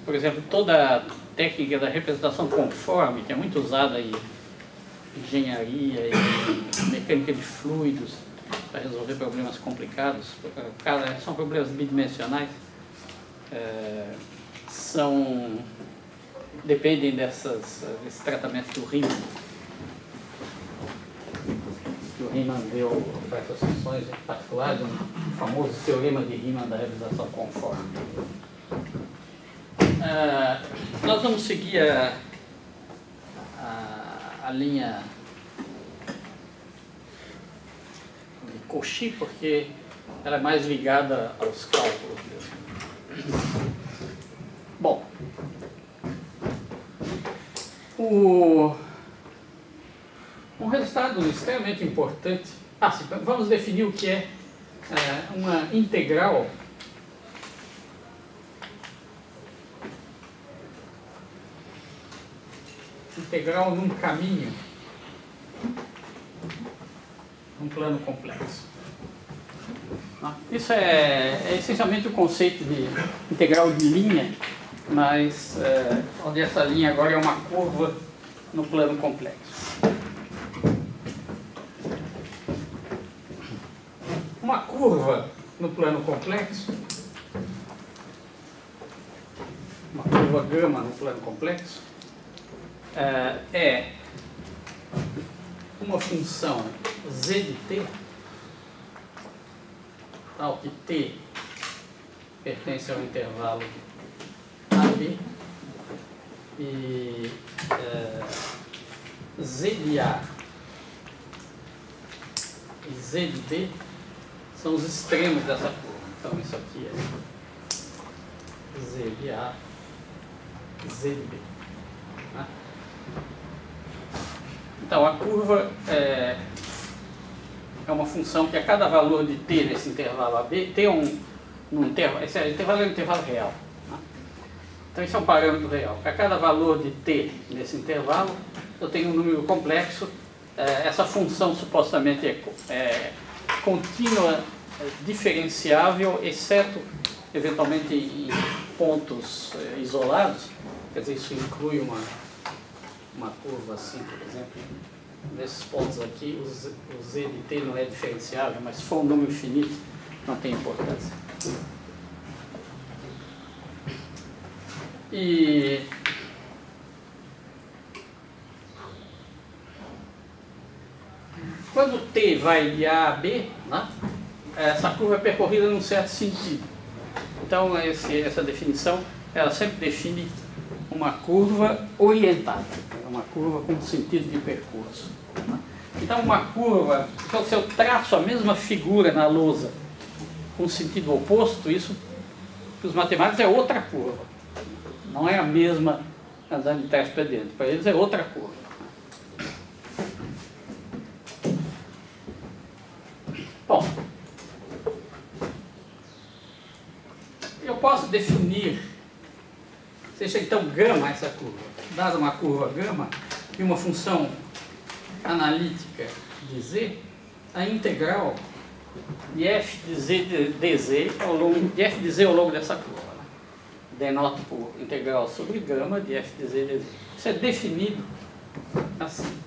Por exemplo, toda a técnica da representação conforme, que é muito usada em engenharia e mecânica de fluidos para resolver problemas complicados, são problemas bidimensionais, dependem desse tratamento do Riemann. Que o Riemann deu para essas funções particulares, um famoso teorema de Riemann da representação conforme. Nós vamos seguir a linha de Cauchy, porque ela é mais ligada aos cálculos mesmo. Bom, um resultado extremamente importante. Sim, vamos definir o que é uma integral. Integral num caminho, num plano complexo. Isso é essencialmente o conceito de integral de linha, mas onde essa linha agora é uma curva no plano complexo. Uma curva no plano complexo, uma curva gama no plano complexo, é uma função z de t, tal que t pertence ao intervalo AB e z de A e z de B são os extremos dessa curva. Então isso aqui é z de A e z de B. Então a curva é uma função que a cada valor de t nesse intervalo AB tem esse intervalo é um intervalo real. Então isso é um parâmetro real. Para cada valor de t nesse intervalo, eu tenho um número complexo. Essa função supostamente é contínua, diferenciável, exceto eventualmente em pontos isolados. Quer dizer, isso inclui uma curva assim, por exemplo. Nesses pontos aqui, o z de t não é diferenciável, mas se for um número finito, não tem importância. E quando t vai de A a B, né, essa curva é percorrida num certo sentido. Então essa definição, ela sempre define uma curva orientada, uma curva com sentido de percurso. Então, uma curva, então, se eu traço a mesma figura na lousa com sentido oposto, isso para os matemáticos é outra curva. Não é a mesma andando de trás para dentro. Para eles é outra curva. Bom, eu posso definir, seja então gama essa curva, dada uma curva gama e uma função analítica de z, a integral de f de z dz ao longo de f de z ao longo dessa curva, né? Denoto por integral sobre gama de f de z dz. Isso é definido assim: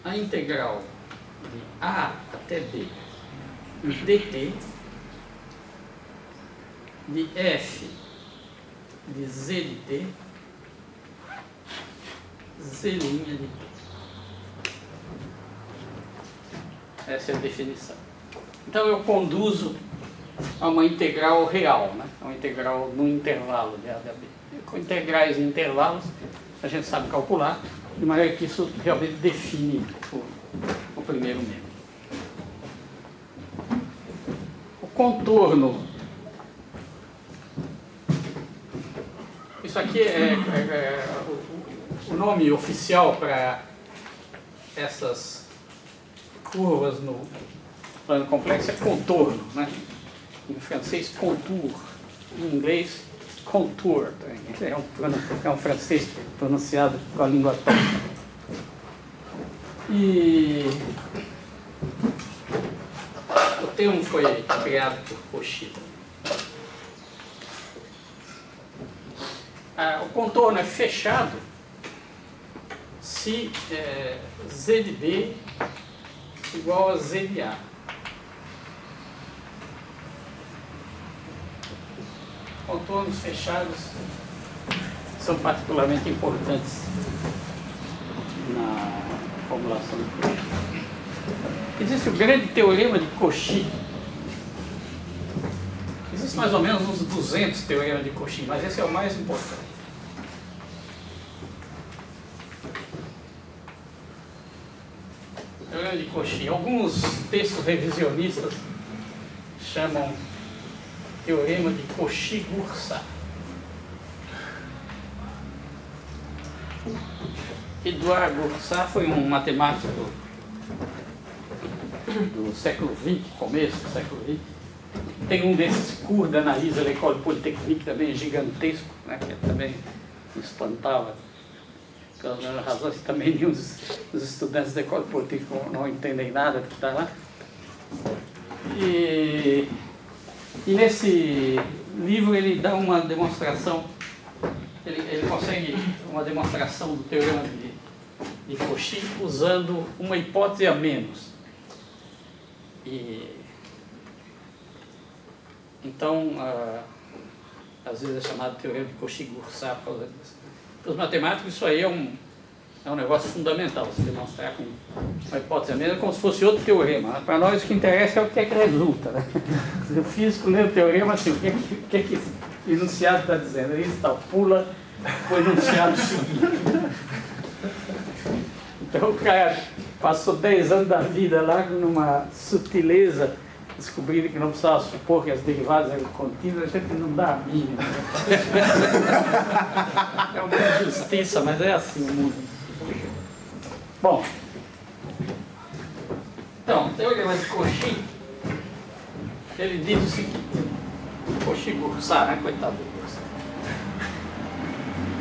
a integral de a até b dt de f de z de t z' de t. Essa é a definição. Então eu conduzo a uma integral real, né? Uma integral no intervalo de a até b. Com integrais em intervalos a gente sabe calcular, de maneira que isso realmente define o primeiro membro. O contorno. Isso aqui o nome oficial para essas curvas no plano complexo é contorno, né? Em francês, contour. Em inglês, contour. É um francês pronunciado com a língua torta. E o termo foi criado por Cauchy. O contorno é fechado se z de b igual a z de a. Contornos fechados são particularmente importantes na formulação de Cauchy. Existe o grande teorema de Cauchy. Existem mais ou menos uns 200 teoremas de Cauchy, mas esse é o mais importante. Teorema de Cauchy. Alguns textos revisionistas chamam teorema de Cauchy-Goursat. Edouard Goursat foi um matemático do século XX, começo do século XX. Tem um desses cours d'analyse à l'École Polytechnique também gigantesco, né, que também espantava, pelas mesmas razões que também nenhum dos estudantes da École Polytechnique não entendem nada do que está lá. E nesse livro ele dá uma demonstração, ele consegue uma demonstração do teorema de Cauchy usando uma hipótese a menos. Então, às vezes é chamado teorema de Cauchy-Goursat por causa disso. Para os matemáticos isso aí é um negócio fundamental, se demonstrar com uma hipótese a menos, é como se fosse outro teorema. Para nós o que interessa é o que é que resulta, né? O físico lê o teorema assim, o que é que o enunciado está dizendo? Aí está, pula o enunciado seguinte. Então o cara passou 10 anos da vida lá numa sutileza, descobrindo que não precisava supor que as derivadas eram contínuas, a gente não dá a mínima. É uma injustiça, mas é assim o mundo. Bom, então, o teorema de Cauchy, ele diz o seguinte, Cauchy-Goursat, né, coitado do Goursat.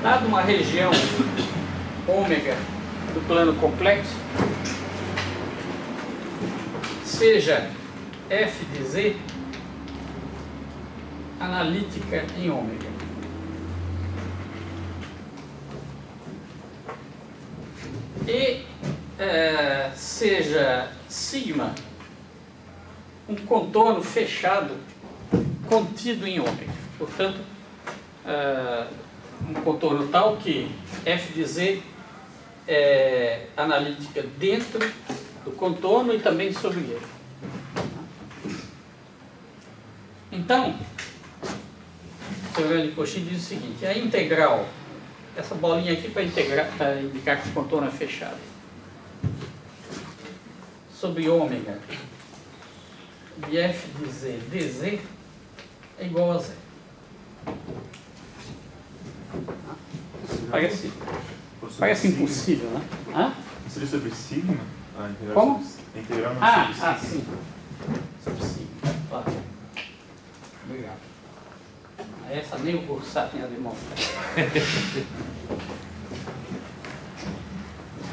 Dado uma região ômega do plano complexo, seja f de z analítica em ômega. E seja sigma um contorno fechado contido em ômega. Portanto, um contorno tal que f de z é analítica dentro do contorno e também sobre ele. Então, teorema de Cauchy diz o seguinte: a integral, essa bolinha aqui para indicar que o contorno é fechado, sobre ômega de f de z dz é igual a zero. Parece impossível, né? Hã? Seria sobre sigma? Como? Integral não Ah, sobre sigma. sim. Sobre sigma. Claro. Obrigado. Essa nem o Cursat tem a demonstrar.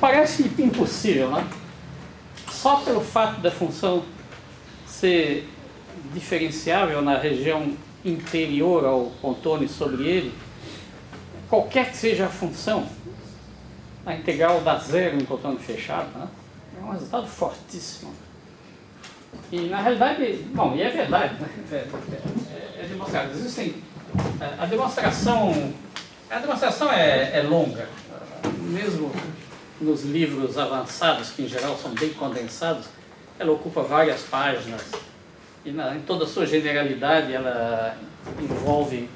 Parece impossível, né? Só pelo fato da função ser diferenciável na região interior ao contorno e sobre ele, qualquer que seja a função, a integral dá zero em contorno fechado, né? É um resultado fortíssimo. E na realidade, bom, e é verdade, né? É demonstrado. Existem, a demonstração é longa, mesmo nos livros avançados, que em geral são bem condensados, ela ocupa várias páginas e em toda a sua generalidade ela envolve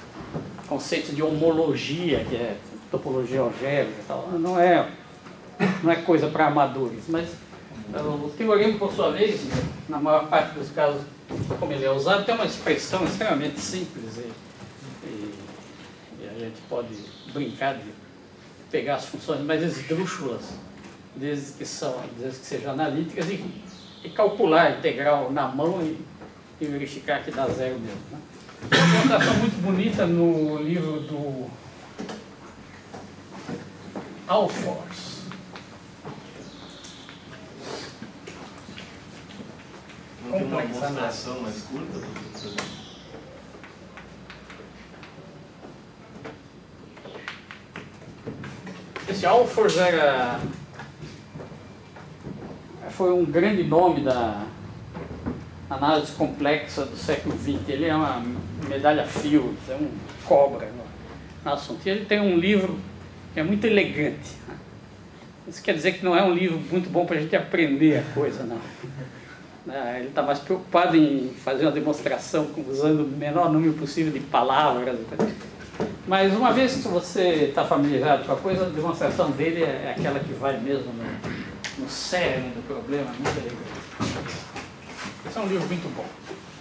conceitos de homologia, que é topologia algébrica e tal. Não é coisa para amadores, mas o teorema, por sua vez, na maior parte dos casos, como ele é usado, tem uma expressão extremamente simples e a gente pode brincar de pegar as funções mais esdrúxulas, desde que sejam analíticas, e calcular a integral na mão e verificar que dá zero mesmo, né? Tem uma demonstração muito bonita no livro do Alfors. Não tem uma demonstração mais curta, professor? Esse Alfors foi um grande nome da análise complexa do século XX. Ele é uma medalha Fields, é um cobra no assunto. E ele tem um livro que é muito elegante. Isso quer dizer que não é um livro muito bom para a gente aprender a coisa, não. Ele está mais preocupado em fazer uma demonstração usando o menor número possível de palavras. Mas uma vez que você está familiarizado com a coisa, a demonstração dele é aquela que vai mesmo no cerne do problema, muito elegante. Esse é um livro muito bom.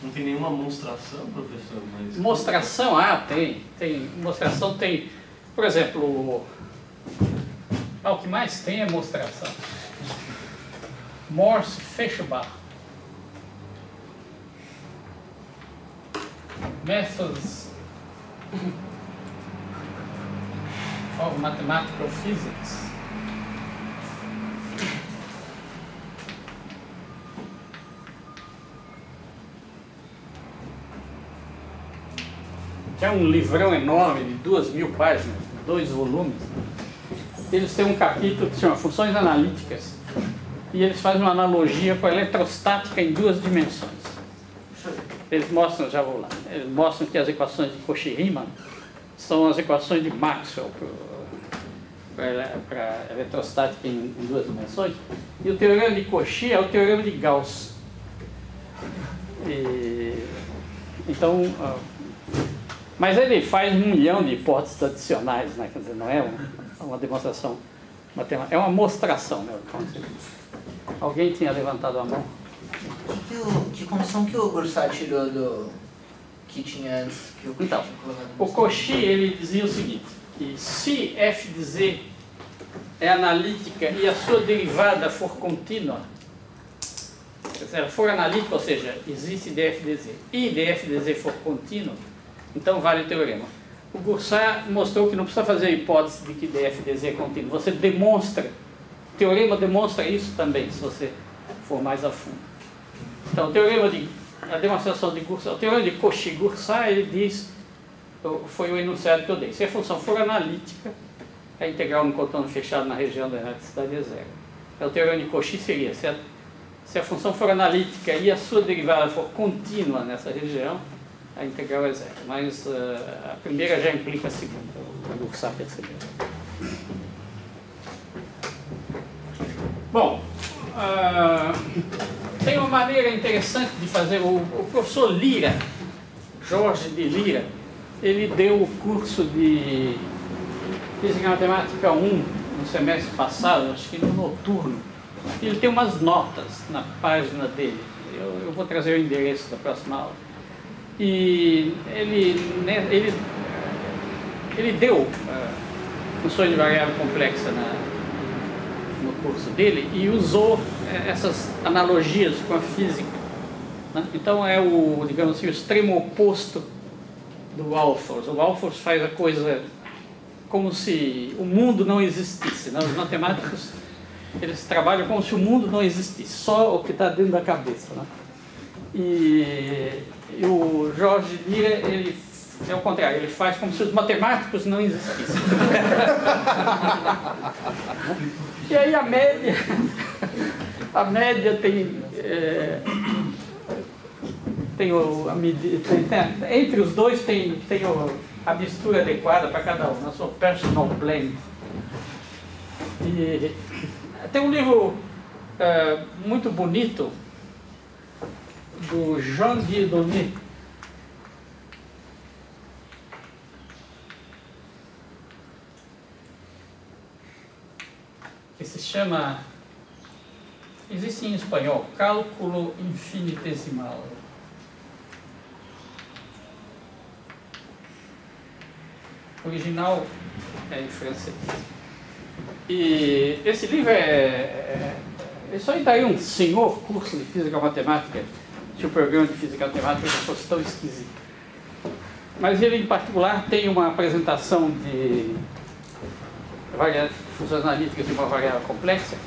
Não tem nenhuma demonstração, professor? Mas... Mostração? Tem. Mostração tem. Por exemplo, o que mais tem é mostração. Morse Feshbach. Methods of Mathematical Physics. Que é um livrão enorme de 2.000 páginas, 2 volumes. Eles têm um capítulo que se chama Funções Analíticas e eles fazem uma analogia com a eletrostática em 2 dimensões. Eles mostram, já vou lá, eles mostram que as equações de Cauchy-Riemann são as equações de Maxwell para eletrostática em 2 dimensões, e o teorema de Cauchy é o teorema de Gauss. Então, mas ele faz 1 milhão de hipóteses adicionais, né? Quer dizer, não é uma demonstração matemática, é uma mostração, né? Alguém tinha levantado a mão? Que condição que o Cursat tirou do que tinha antes? Que Então, o Cauchy ele dizia o seguinte, que se f de z é analítica e a sua derivada for contínua, se ela for analítica, ou seja, existe df de z e df de z for contínuo, então vale o teorema. O Cursat mostrou que não precisa fazer a hipótese de que df de z é contínuo, você demonstra, o teorema demonstra isso também, se você for mais a fundo. Então, a demonstração de Cursat, o teorema de Cauchy-Cursat, ele diz, foi o enunciado que eu dei, se a função for analítica, a integral no contorno fechado na região da erraticidade é zero. Então, o teorema de Cauchy seria, se a função for analítica e a sua derivada for contínua nessa região, a integral é zero. Mas a primeira já implica a segunda, o Cursat percebeu. Bom, tem uma maneira interessante de fazer. O professor Lira, Jorge de Lira, ele deu o curso de Física e Matemática 1 no semestre passado, acho que no noturno. Ele tem umas notas na página dele. Eu vou trazer o endereço da próxima aula. E ele deu funções de variável complexa no curso dele e usou essas analogias com a física, né? Então é digamos assim, o extremo oposto do Alfors. O Alfors faz a coisa como se o mundo não existisse, né? Os matemáticos, eles trabalham como se o mundo não existisse, só o que está dentro da cabeça, né? E o Jorge Lira, ele é o contrário, ele faz como se os matemáticos não existissem. E aí a média tem, entre os dois tem a mistura adequada para cada um, na sua personal blend. E tem um livro muito bonito do Jean Dieudonné, que se chama, existe em espanhol, Cálculo Infinitesimal. O original é em francês. E esse livro isso aí daí um senhor curso de Física Matemática, se o programa de Física Matemática não fosse tão esquisito. Mas ele, em particular, tem uma apresentação de funções analíticas de uma variável complexa,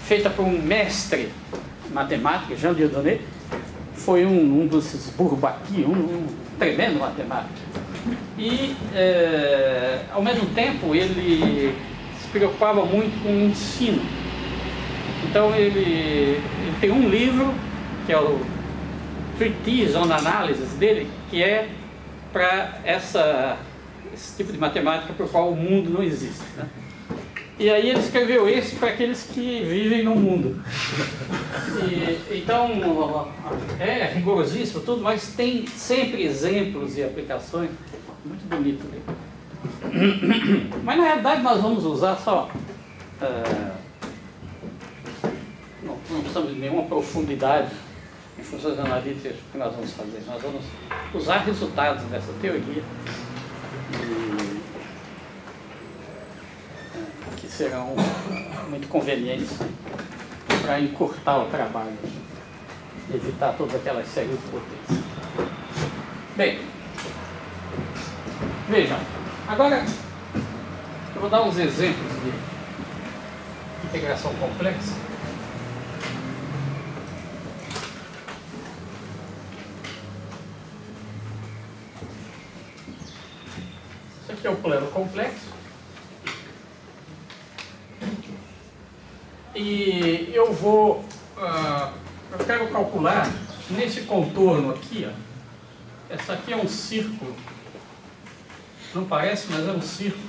feita por um mestre em matemática, Jean Dieudonné, foi um desses Bourbaki, um tremendo matemático. E, ao mesmo tempo, ele se preocupava muito com o ensino. Então, ele tem um livro, que é o Treatise on Analysis dele, que é para esse tipo de matemática para o qual o mundo não existe, né? E aí ele escreveu esse para aqueles que vivem no mundo. Então, é rigorosíssimo tudo, mas tem sempre exemplos e aplicações. Muito bonito, né? Mas na realidade nós vamos usar só... não precisamos de nenhuma profundidade em funções analíticas que nós vamos fazer. Nós vamos usar resultados dessa teoria que serão muito convenientes para encurtar o trabalho, evitar todas aquelas séries de potência. Bem, vejam, agora eu vou dar uns exemplos de integração complexa. Esse aqui é o plano complexo. E eu quero calcular nesse contorno aqui, ó, essa aqui é um círculo, não parece, mas é um círculo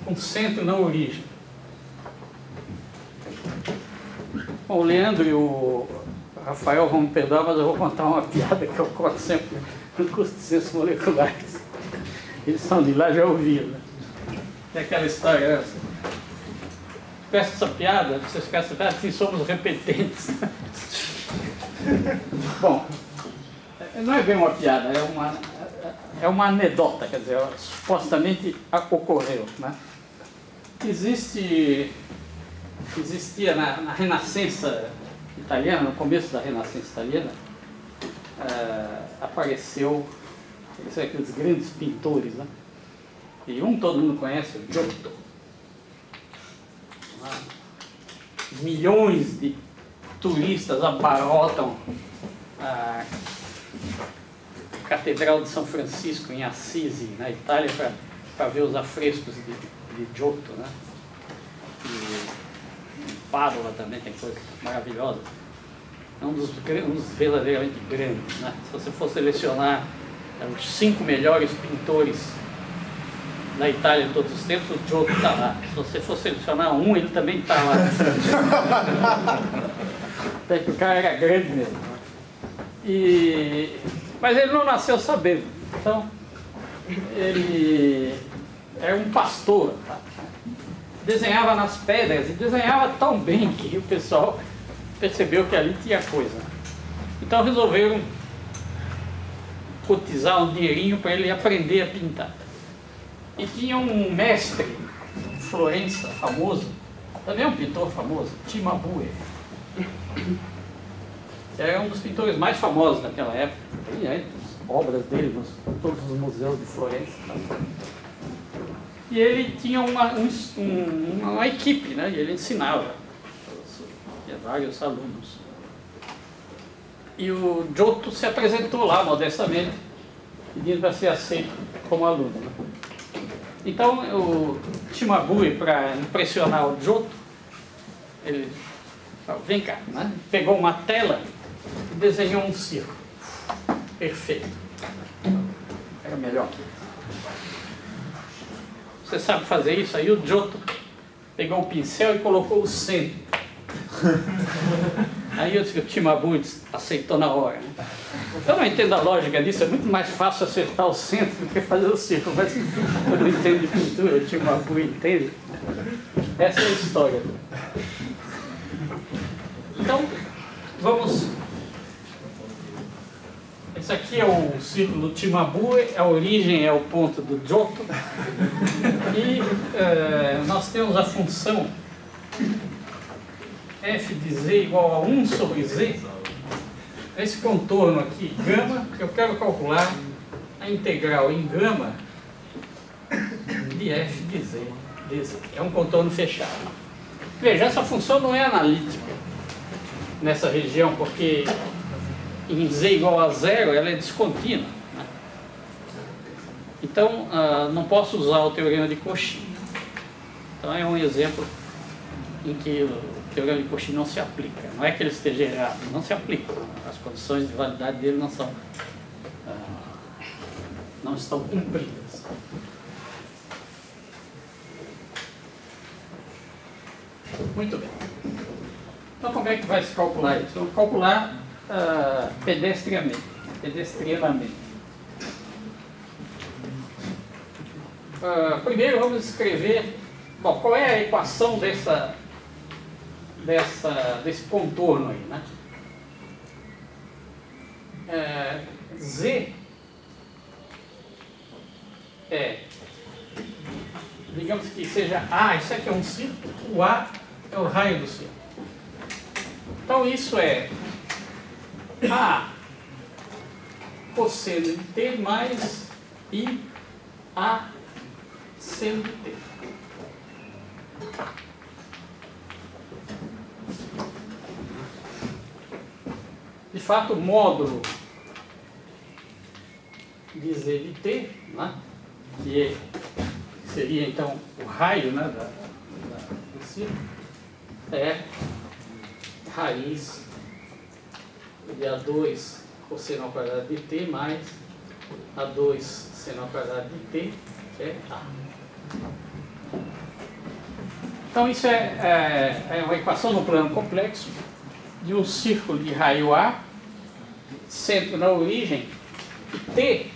com centro na origem. Bom, o Leandro e o Rafael vão me perdoar, mas eu vou contar uma piada que eu conto sempre no curso de Ciências Moleculares. Eles são de lá, já ouviram, né? Tem aquela história, né? Essa piada, vocês conhecem essa piada, assim, somos repetentes. Bom, não é bem uma piada, é uma anedota, quer dizer, supostamente ocorreu, né? Existia na Renascença italiana, no começo da Renascença italiana, apareceram aqueles grandes pintores, né? E todo mundo conhece, o Giotto. Milhões de turistas abarrotam a Catedral de São Francisco em Assisi, na Itália, para ver os afrescos de Giotto, né? E em Pádua também tem coisas maravilhosas. É um dos verdadeiramente grandes, né? Se você for selecionar os 5 melhores pintores na Itália de todos os tempos, o Giotto está lá. Se você for selecionar um, ele também está lá. Até que o cara era grande mesmo. Mas ele não nasceu sabendo. Então, ele era um pastor, tá? Desenhava nas pedras e desenhava tão bem que o pessoal percebeu que ali tinha coisa. Então resolveram cotizar um dinheirinho para ele aprender a pintar. E tinha um mestre em Florença, famoso, também um pintor famoso, Cimabue. Era um dos pintores mais famosos naquela época. Tem obras dele em todos os museus de Florença. E ele tinha uma equipe, né? E ele ensinava. Tinha vários alunos. E o Giotto se apresentou lá modestamente, pedindo para ser aceito como aluno. Né? Então o Cimabue, para impressionar o Giotto, ele falou, vem cá, né? Pegou uma tela e desenhou um círculo. Perfeito. Era melhor. Você sabe fazer isso? Aí o Giotto pegou o pincel e colocou o centro. Aí o Cimabue aceitou na hora. Né? Eu não entendo a lógica disso, é muito mais fácil acertar o centro do que fazer o círculo. Mas enfim, eu não entendo de pintura, o Cimabue entende. Essa é a história. Então, vamos... Esse aqui é o círculo do Cimabue, a origem é o ponto do Giotto. E nós temos a função f de z igual a 1 sobre z. Esse contorno aqui, gama, eu quero calcular a integral em gama de f de z. É um contorno fechado. Veja, essa função não é analítica nessa região, porque em z igual a 0 ela é descontínua. Né? Então, não posso usar o teorema de Cauchy. Então é um exemplo em que o teorema de Cauchy não se aplica. Não é que ele esteja errado, não se aplica. As condições de validade dele não estão cumpridas. Muito bem. Então como é que vai se calcular isso? Vamos calcular pedestrianamente. Primeiro vamos escrever, bom, qual é a equação desse contorno aí, né? Z digamos que seja A, isso aqui é um círculo, o A é o raio do círculo. Então isso é A cosseno de t mais I A seno de t. De fato, o módulo de z de t, né, que seria então o raio, né, do círculo, é raiz de A2 cosseno ao quadrado de t mais A2 seno ao quadrado de t, que é A. Então isso é uma equação no plano complexo de um círculo de raio A, centro na origem, e T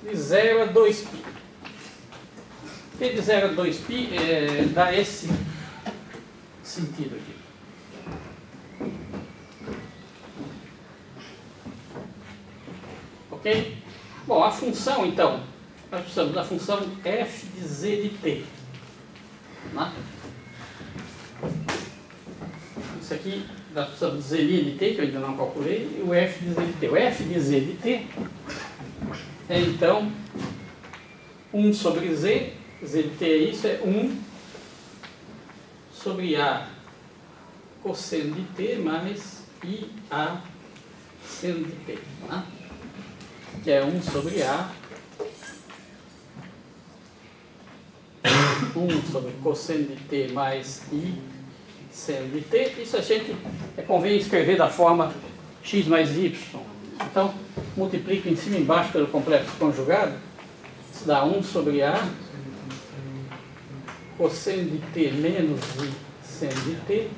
de 0 a 2π. T de 0 a 2π dá esse sentido aqui. Ok? Bom, a função então, nós precisamos da função f de z de t. Né? Isso aqui nós precisamos de z' de t, que eu ainda não calculei, e o f de z de t. O f de z de t é então 1 sobre z, z de t é isso, é 1 sobre a cosseno de t mais i a seno de t. Né? Que é 1 sobre a 1 sobre cosseno de t mais i seno de t. Isso a gente convém escrever da forma x mais y. Então, multiplico em cima e embaixo pelo complexo conjugado. Isso dá 1 sobre a cosseno de t menos i seno de t,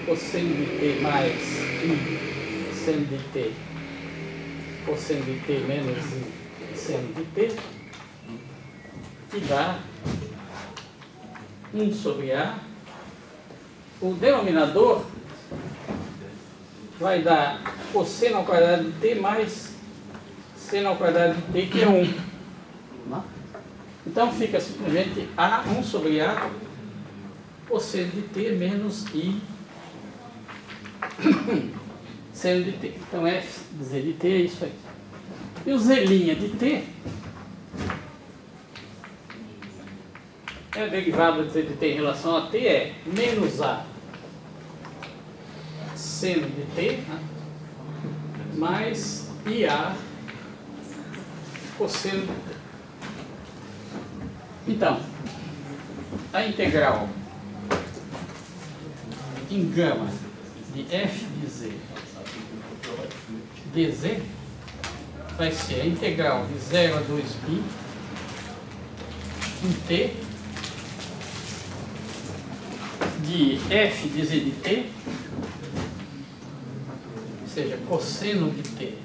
cosseno de t mais i cosseno de t, cosseno de t menos i seno de t, que dá 1 sobre A. O denominador vai dar cosseno ao quadrado de t mais seno ao quadrado de t, que é 1. Então fica simplesmente A, 1 sobre A, cosseno de t menos I seno de t. Então F de Z de t é isso aí. E o Z' de t é a derivada de Z de t em relação a t é menos A seno de t, né, mais IA cosseno de t. Então, a integral em gama de f de z dz vai ser a integral de 0 a 2π em t de f de z de t, ou seja, cosseno de t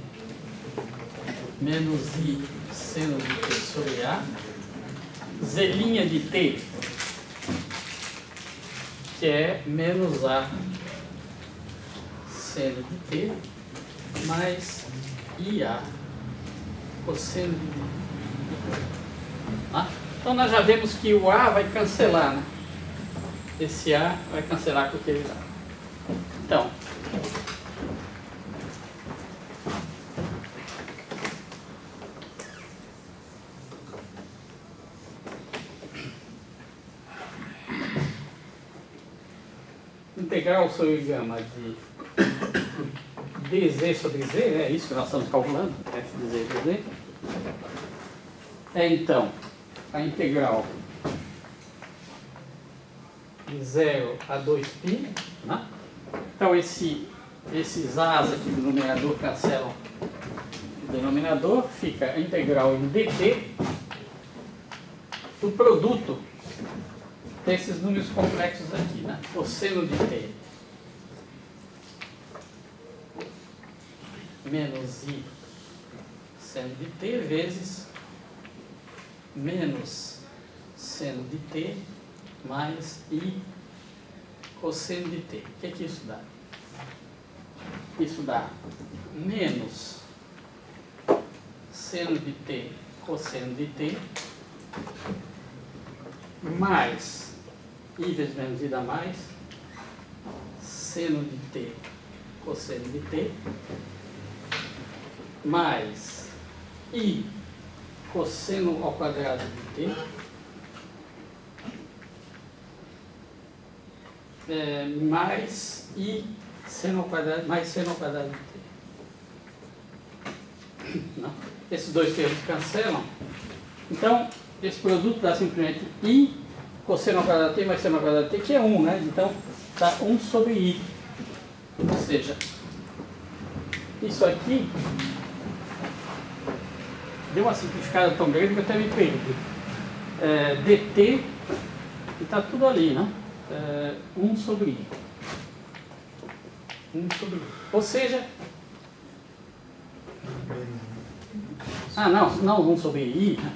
menos i seno de t sobre A, z' de t, que é menos A seno de t, mais IA cosseno de t. Então nós já vemos que o A vai cancelar, né? Esse A vai cancelar com aquele A. Então, integral sobre gama de dz sobre z, é isso que nós estamos calculando, f de z dz, é então a integral de 0 a 2π, né? Então esses a's aqui do numerador cancelam o denominador, fica a integral em dt do produto desses números complexos aqui, né? Cosseno de t menos i seno de t vezes menos seno de t mais i cosseno de t. O que isso dá? Isso dá menos seno de t cosseno de t mais i vezes menos i dá mais seno de t cosseno de t mais i cosseno ao quadrado de t mais i seno ao quadrado mais seno ao quadrado de t. Não? Esses dois termos cancelam. Então, esse produto dá simplesmente i cosseno ao quadrado de t mais seno ao quadrado de t, que é 1, né? Então, dá 1 sobre i. Ou seja, isso aqui deu uma simplificada tão grande que eu até me perdi. dt, e está tudo ali, né? 1 sobre i. 1 sobre i. Ou seja... não 1 sobre i, né?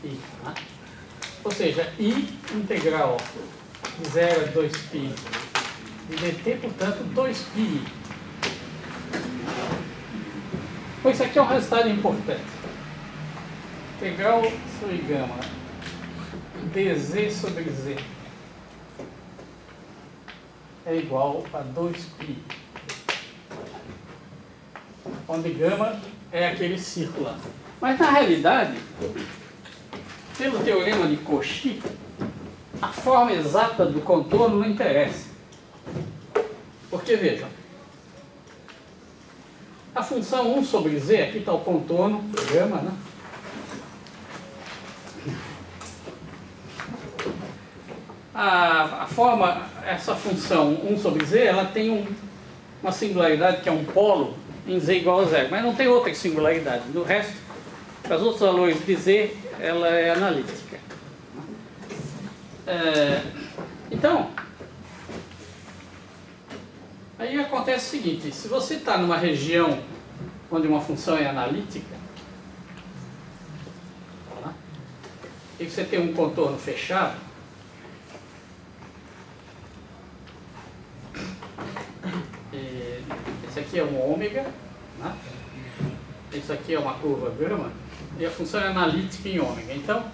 I, né? Ou seja, i integral de 0 a 2π de dt, portanto, 2π. Pois isso aqui é um resultado importante. Integral sobre gama dz sobre z é igual a 2π, onde gama é aquele círculo lá. Mas na realidade, pelo teorema de Cauchy, a forma exata do contorno não interessa. Porque vejam, a função 1 sobre z, aqui está o contorno, gama, né? A forma, essa função 1 sobre z, ela tem uma singularidade que é um polo em z igual a 0, mas não tem outra singularidade. Do resto, para os outros valores de z, ela é analítica. Então, Aí acontece o seguinte, se você está numa região onde uma função é analítica, tá? E você tem um contorno fechado, esse aqui é um ômega, né? Isso aqui é uma curva gama, e a função é analítica em ômega. Então,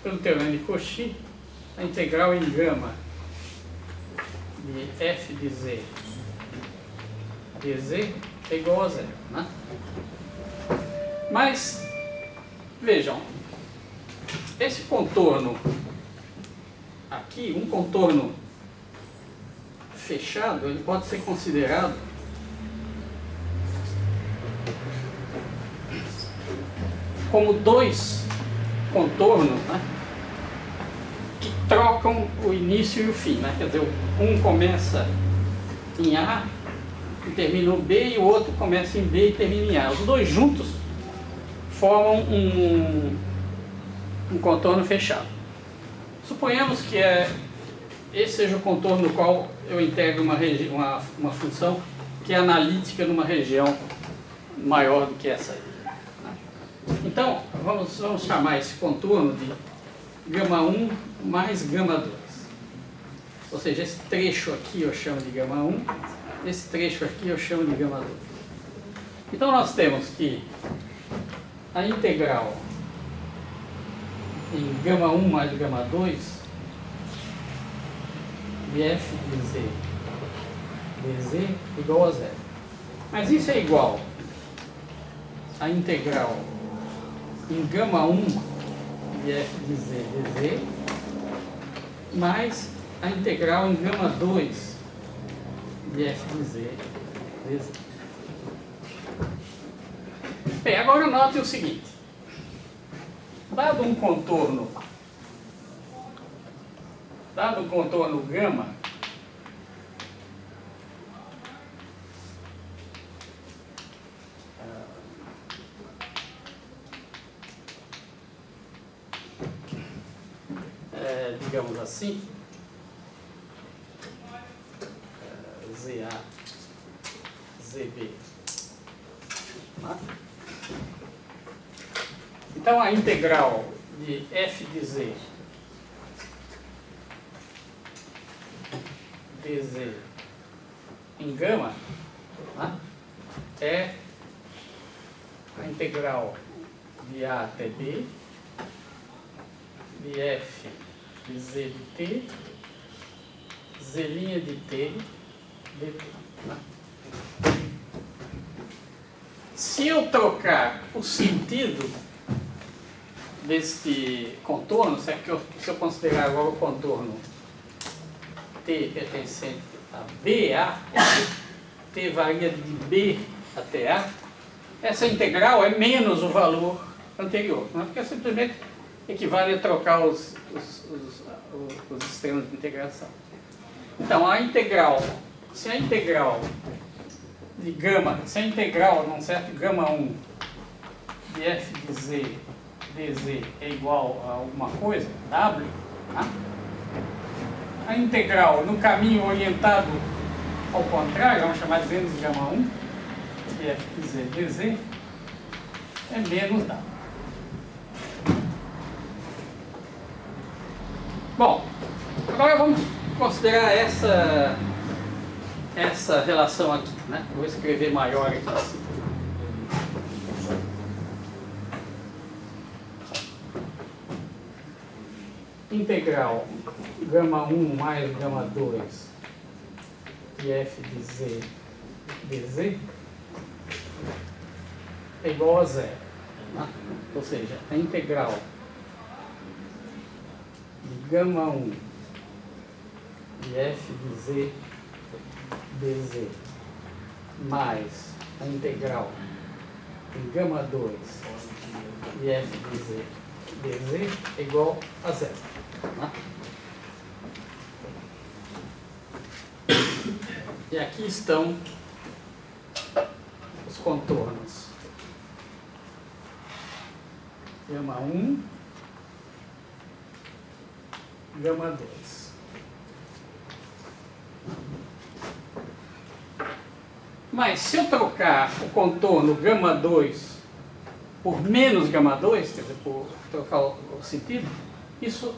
pelo teorema de Cauchy, a integral em gama de f de z dz é igual a zero, né? Mas, vejam, esse contorno aqui, um contorno fechado, ele pode ser considerado como dois contornos, né, que trocam o início e o fim, né? Quer dizer, um começa em A e termina em B, e o outro começa em B e termina em A. Os dois juntos formam um contorno fechado. Suponhamos que esse seja o contorno no qual eu integro uma função que é analítica numa região maior do que essa aí. Então, vamos chamar esse contorno de gama 1 mais gama 2. Ou seja, esse trecho aqui eu chamo de gama 1, esse trecho aqui eu chamo de gama 2. Então, nós temos que a integral em gama 1 mais gama 2 de f de z dz igual a zero. Mas isso é igual a integral em gama 1 de f de z dz mais a integral em gama 2 de f de z dz. Bem, agora note o seguinte. Dado um contorno gama, digamos assim, ZA, ZB. Tá? Então a integral de f de z dz em gama, tá? É a integral de A até B de f de z de t, z' de t, dt. Tá? Se eu trocar o sentido deste contorno, se eu considerar agora o contorno t pertencente a BA, t varia de B até A, essa integral é menos o valor anterior, né? Porque simplesmente equivale a trocar os extremos de integração. Então, se a integral de gama, se a integral, não certo, gama 1 de f de z dz é igual a alguma coisa, w, tá? A integral no caminho orientado ao contrário, vamos chamar de menos gama 1 de f de z dz, é menos w. Bom, agora vamos considerar essa relação aqui, né? Vou escrever maior aqui assim. Integral gama 1 mais gama 2 de f de z dz é igual a zero. Tá? Ou seja, a integral de gama 1 de f de z dz mais a integral em gama 2 de f de z dz é igual a zero. Tá? E aqui estão os contornos. Gama 1, gama 2. Mas se eu trocar o contorno gama 2 por menos gama 2, quer dizer, por trocar o sentido, isso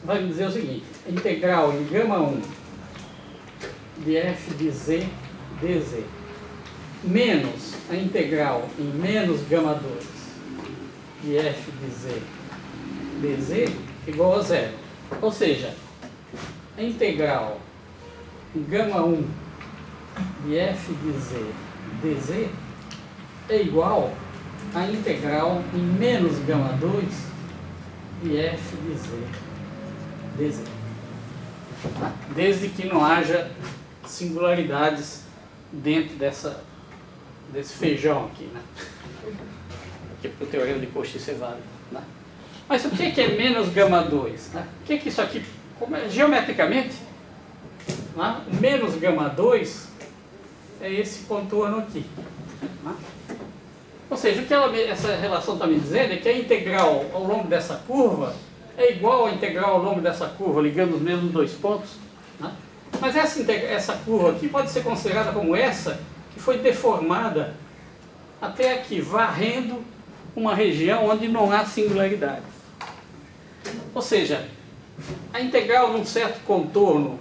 vai me dizer o seguinte: a integral em gama 1 de f de z dz menos a integral em menos gama 2 de f de z dz igual a zero. Ou seja, a integral em gama 1 de f de z dz é igual à integral em menos gama 2 de f de z dz. Desde que não haja singularidades dentro desse feijão aqui, né? Que para o teorema de Cauchy é válido, né? Mas o que é menos gama 2? Né? O que é isso aqui? Geometricamente, né? Menos gama 2 é esse contorno aqui, né? Ou seja, o que essa relação está me dizendo é que a integral ao longo dessa curva é igual à integral ao longo dessa curva, ligando os mesmos dois pontos, né? Mas essa curva aqui pode ser considerada como essa, que foi deformada até aqui, varrendo uma região onde não há singularidade. Ou seja, a integral num certo contorno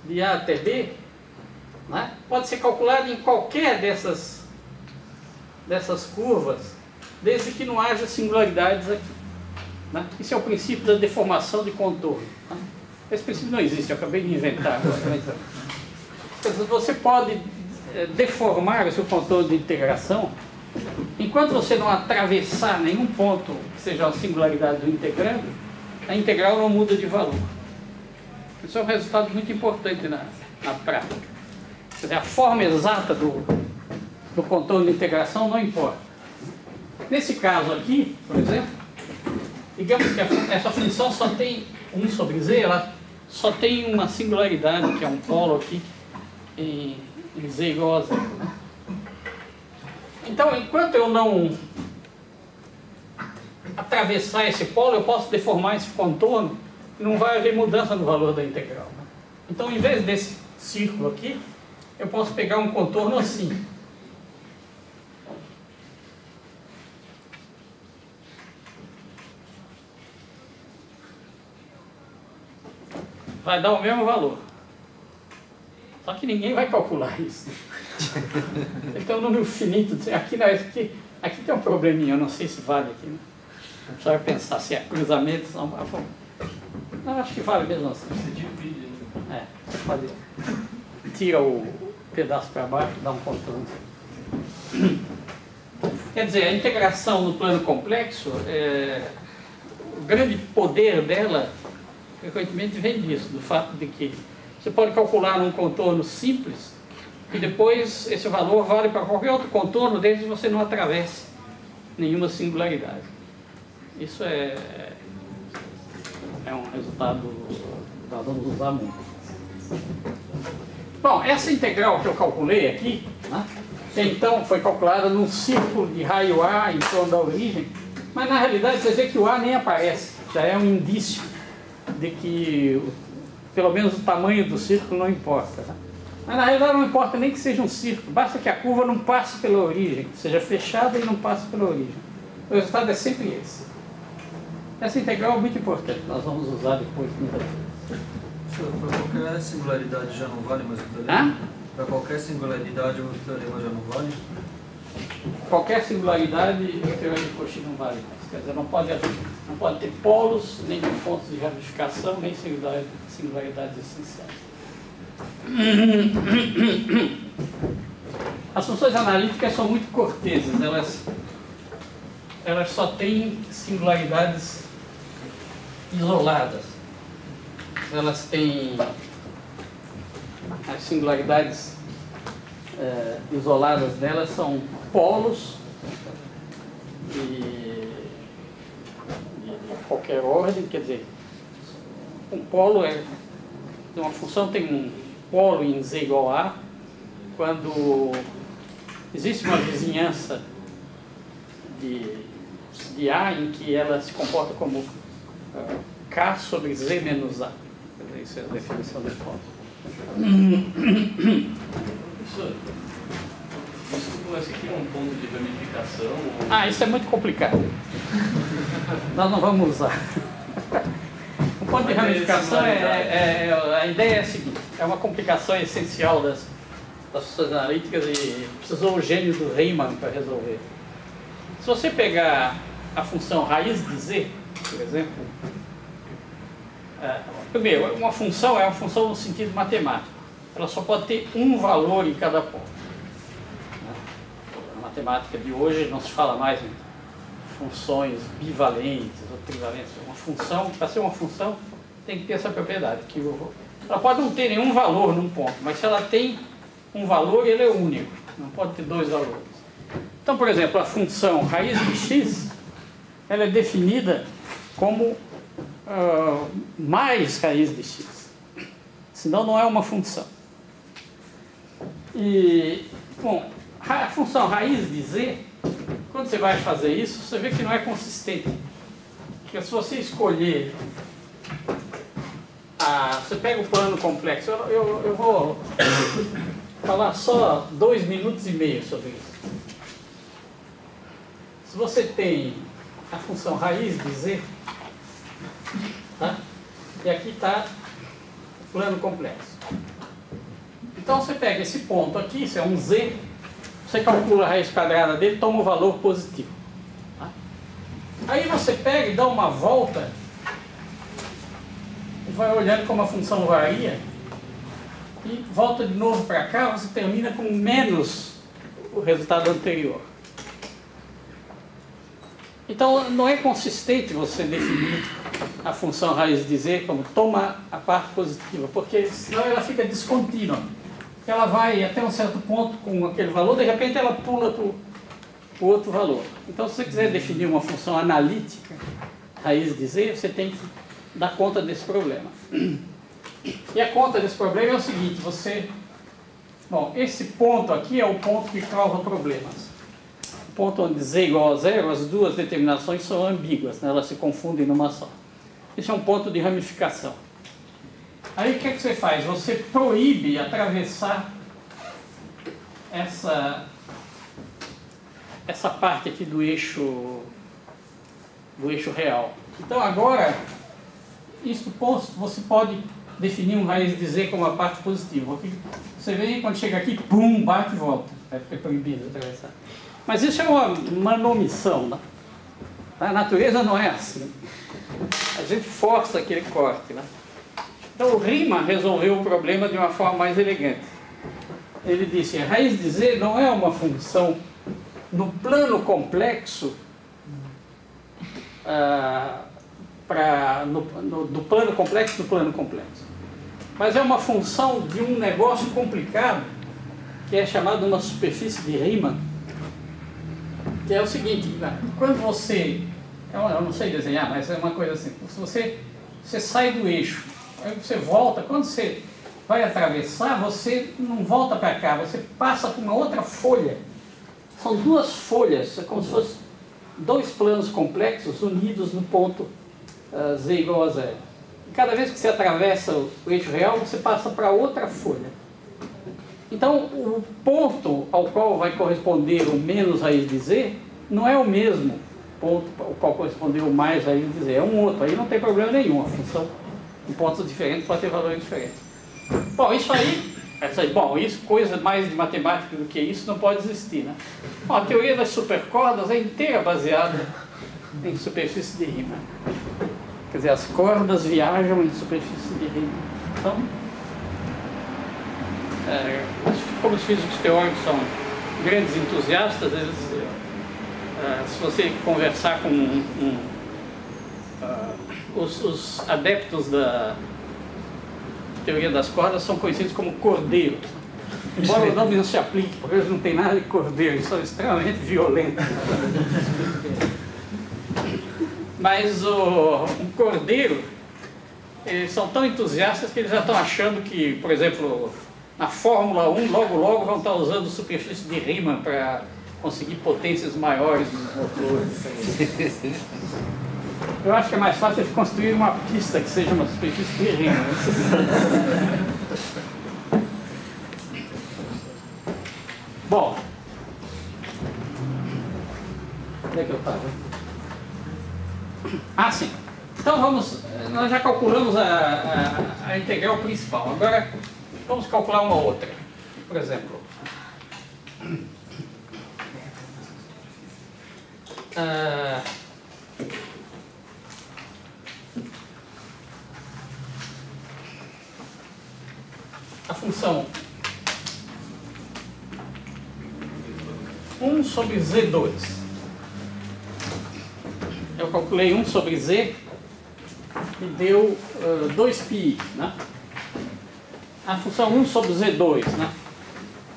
de A até B, né, pode ser calculada em qualquer dessas curvas, desde que não haja singularidades aqui, né? Isso é o princípio da deformação de contorno, né? Esse princípio não existe, eu acabei de inventar agora. Mas você pode deformar o seu contorno de integração enquanto você não atravessar nenhum ponto que seja a singularidade do integrando, a integral não muda de valor. Isso é um resultado muito importante na prática. Quer dizer, a forma exata do contorno de integração não importa. Nesse caso aqui, por exemplo, digamos que essa função só tem 1 sobre z, ela só tem uma singularidade, que é um polo aqui, em z igual a 0. Né? Então, enquanto eu não atravessar esse polo, eu posso deformar esse contorno e não vai haver mudança no valor da integral. Né? Então, em vez desse círculo aqui, eu posso pegar um contorno assim. Vai dar o mesmo valor. Só que ninguém vai calcular isso. Então, um número finito. Aqui tem um probleminha, eu não sei se vale aqui. Né? Só eu pensar se é cruzamento. Não, acho que vale mesmo assim. Você divide. Você pode. Tira o pedaço para baixo e dá um contorno. Quer dizer, a integração no plano complexo, o grande poder dela, frequentemente vem disso, do fato de que você pode calcular num contorno simples e depois esse valor vale para qualquer outro contorno, desde que você não atravesse nenhuma singularidade. Isso é um resultado que nós vamos usar muito. Bom, essa integral que eu calculei aqui, né, que então foi calculada num círculo de raio A em torno da origem, mas na realidade você vê que o A nem aparece, já é um indício de que pelo menos o tamanho do círculo não importa. Né? Mas na realidade não importa nem que seja um círculo, basta que a curva não passe pela origem, seja fechada e não passe pela origem. O resultado é sempre esse. Essa integral é muito importante, nós vamos usar depois muitas vezes. Para qualquer singularidade já não vale mais o teorema? Para qualquer singularidade o teorema já não vale? Qualquer singularidade o teorema de Cauchy não vale mais. Quer dizer, não pode ter polos, nem pontos de ramificação, nem singularidades essenciais. As funções analíticas são muito corteses, elas só têm singularidades isoladas. Elas têm as singularidades isoladas delas são polos de qualquer ordem, quer dizer, um polo uma função tem um polo em z igual a quando existe uma vizinhança de A em que ela se comporta como K sobre Z menos A. Isso é a definição do polo. Desculpa, mas o que é um ponto de ramificação? Ou... Ah, isso é muito complicado. Nós não vamos usar. O ponto de ramificação a ideia é a seguinte, é uma complicação essencial das funções analíticas e precisou o gênio do Riemann para resolver. Se você pegar a função raiz de z, por exemplo, primeiro, uma função é uma função no sentido matemático. Ela só pode ter um valor em cada ponto. Na matemática de hoje não se fala mais em funções bivalentes ou trivalentes. Uma função, para ser uma função, tem que ter essa propriedade. Que ela pode não ter nenhum valor num ponto, mas se ela tem um valor, ele é único. Não pode ter dois valores. Então, por exemplo, a função raiz de x, ela é definida como mais raiz de x. Senão não é uma função. E, bom, a função raiz de z, quando você vai fazer isso, você vê que não é consistente. Porque se você escolher, você pega o plano complexo, eu vou falar só 2 minutos e meio sobre isso. Se você tem a função raiz de z, tá? E aqui está o plano complexo. Então você pega esse ponto aqui, isso é um z, você calcula a raiz quadrada dele, toma o valor positivo. Tá? Aí você pega e dá uma volta, e vai olhando como a função varia, e volta de novo para cá, você termina com menos o resultado anterior. Então não é consistente você definir a função raiz de z como toma a parte positiva, porque senão ela fica descontínua. Ela vai até um certo ponto com aquele valor, de repente ela pula para o outro valor. Então se você quiser definir uma função analítica raiz de z, você tem que dar conta desse problema. E a conta desse problema é o seguinte, bom, esse ponto aqui é o ponto que causa problemas. O ponto onde z igual a zero, as duas determinações são ambíguas, né? Elas se confundem numa só. Esse é um ponto de ramificação. Aí o que é que você faz? Você proíbe atravessar essa parte aqui do eixo real. Então agora, isso posto, você pode definir um raiz de z como a parte positiva. Você vê quando chega aqui, pum, bate e volta. Vai ficar proibido atravessar. Mas isso é uma manomição, né? A natureza não é assim. A gente força aquele corte, né? Então o Riemann resolveu o problema de uma forma mais elegante. Ele disse, a raiz de z não é uma função no plano complexo, do plano complexo do plano complexo. Mas é uma função de um negócio complicado, que é chamado uma superfície de Riemann, que é o seguinte, quando você, eu não sei desenhar, mas é uma coisa assim, se você sai do eixo, aí você volta, quando você vai atravessar, você não volta para cá, você passa por uma outra folha. São duas folhas, é como se fossem dois planos complexos unidos no ponto z igual a zero. E cada vez que você atravessa o eixo real, você passa para outra folha. Então, o ponto ao qual vai corresponder o menos raiz de z não é o mesmo ponto ao qual correspondeu o mais raiz de z, é um outro. Aí não tem problema nenhum, a função em pontos diferentes pode ter valores diferentes. Bom, isso coisa mais de matemática do que isso não pode existir, né? Bom, a teoria das supercordas é inteira baseada em superfície de Riemann. Quer dizer, as cordas viajam em superfície de Riemann. Então, como os físicos teóricos são grandes entusiastas, eles, se você conversar com os adeptos da teoria das cordas, são conhecidos como cordeiros. Embora o nome não se aplique, porque eles não têm nada de cordeiro, eles são extremamente violentos. Mas um cordeiro, eles são tão entusiastas que eles já estão achando que, por exemplo, na Fórmula 1, logo vão estar usando superfície de Riemann para conseguir potências maiores nos motores. Eu acho que é mais fácil de construir uma pista que seja uma superfície de Riemann. Bom, viu? Ah, sim. Então nós já calculamos a integral principal. Agora vamos calcular uma outra. Por exemplo, a função 1 sobre z2. Eu calculei 1 sobre z e deu 2π, né? A função 1 sobre z2, né?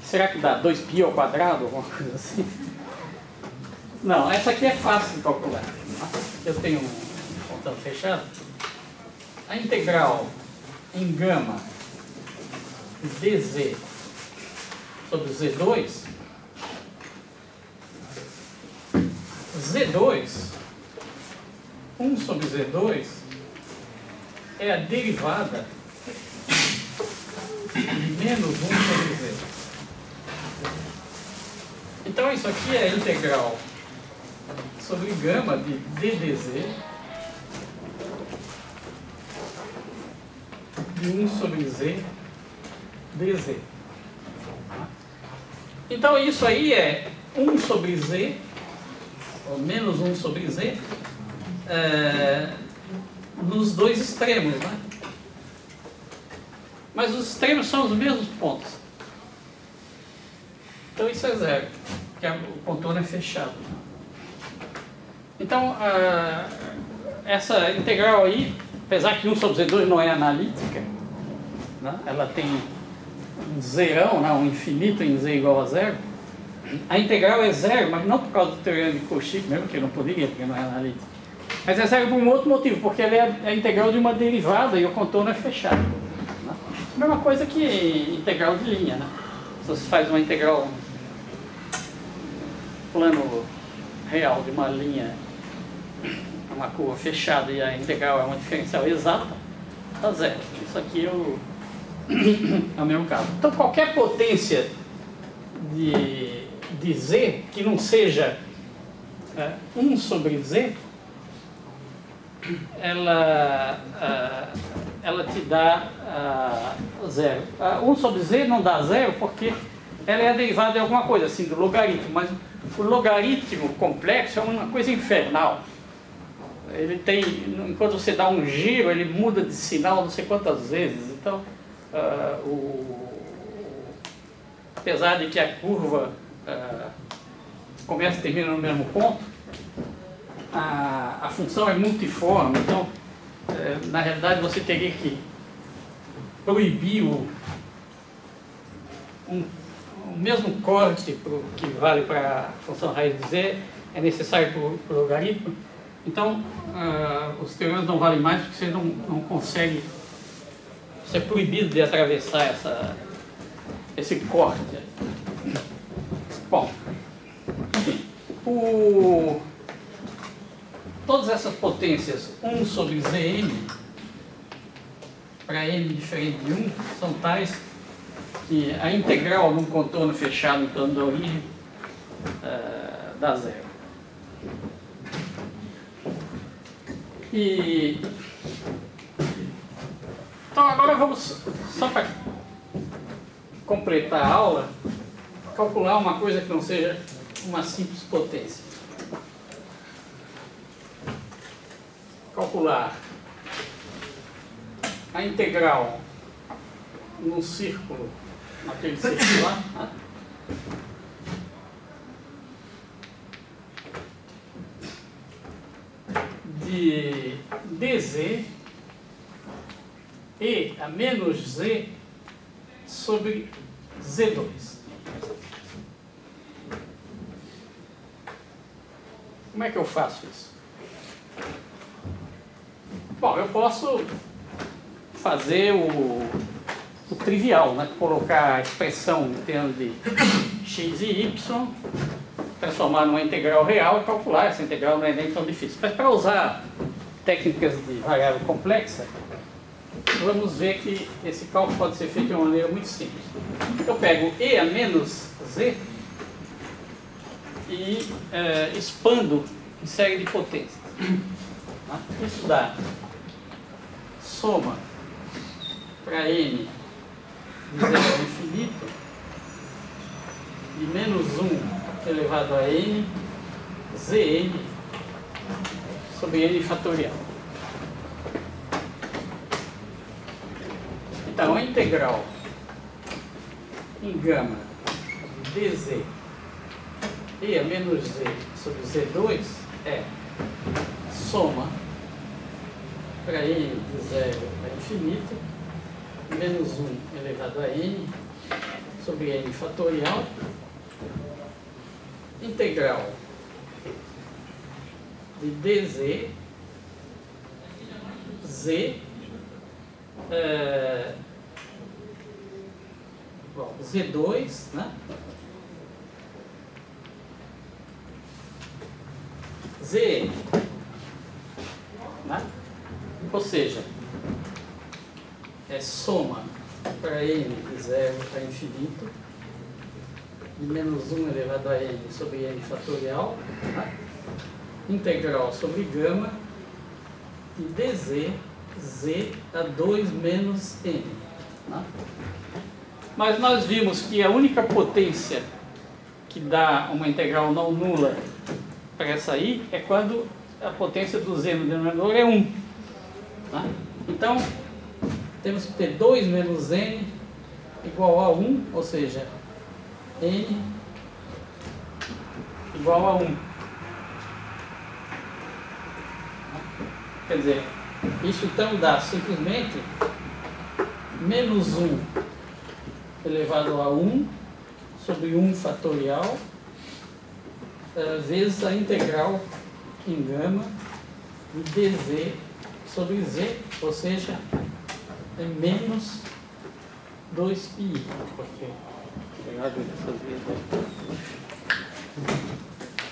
Será que dá 2π ao quadrado, alguma coisa assim? Não, essa aqui é fácil de calcular. Eu tenho um contando fechado. A integral em gama dz sobre z2, z2, 1 sobre z2, é a derivada de menos 1 sobre z. Então isso aqui é a integral sobre gama de ddz de 1 sobre z dz. Então isso aí é 1 sobre z, ou menos 1 sobre z, nos dois extremos, né? Mas os extremos são os mesmos pontos. Então isso é zero, porque o contorno é fechado. Então essa integral aí, apesar que 1 sobre z2 não é analítica, né? Ela tem um zerão, né? Um infinito em z igual a zero. A integral é zero, mas não por causa do teorema de Cauchy, mesmo que não poderia, porque não é analítica. Mas é zero por um outro motivo, porque ela é a integral de uma derivada e o contorno é fechado, né? A mesma coisa que integral de linha, né? Se você faz uma integral plano real de uma linha, uma curva fechada, e a integral é uma diferencial exata, dá zero. Isso aqui é o mesmo caso. Então qualquer potência de z que não seja 1 sobre z, ela te dá zero. 1 sobre z não dá zero porque ela é a derivada de alguma coisa, assim, do logaritmo, mas o logaritmo complexo é uma coisa infernal. Ele tem, enquanto você dá um giro, ele muda de sinal não sei quantas vezes. Então, apesar de que a curva começa e termina no mesmo ponto, a função é multiforme. Então, na realidade, você teria que proibir o mesmo corte que vale para a função raiz de z, é necessário para o logaritmo. Então, os teoremas não valem mais porque você não consegue, você é proibido de atravessar esse corte. Bom, enfim, todas essas potências 1 sobre Zn, para n diferente de 1, são tais que a integral num contorno fechado em torno da origem dá zero. Então agora vamos, só para completar a aula, calcular uma coisa que não seja uma simples potência. Calcular a integral num círculo, naquele círculo lá, né? De dz e a menos z sobre z2. Como é que eu faço isso? Bom, eu posso fazer o trivial, né? Colocar a expressão em termos de x e y, transformar numa integral real e calcular. Essa integral não é nem tão difícil. Mas para usar técnicas de variável complexa, vamos ver que esse cálculo pode ser feito de uma maneira muito simples. Eu pego e a menos z e expando em série de potências. Tá? Isso dá soma para n de 0 ao infinito de menos 1 elevado a n Zn sobre n fatorial. Então, a integral em gama dz e a menos z sobre z2 é soma para n de 0 a infinito menos 1 elevado a n sobre n fatorial integral de dz z z2, né? Zn, né? Ou seja, é soma para n de 0 a infinito de menos 1 elevado a n sobre n fatorial, né? Integral sobre gama de dz z a 2 menos n. Né? Mas nós vimos que a única potência que dá uma integral não nula para essa i é quando a potência do z no denominador é 1. Né? Então, temos que ter 2 menos n igual a 1, ou seja, n igual a 1. Quer dizer, isso então dá simplesmente menos 1 elevado a 1 sobre 1 fatorial vezes a integral em gama de dz sobre z, ou seja, é menos 2πi.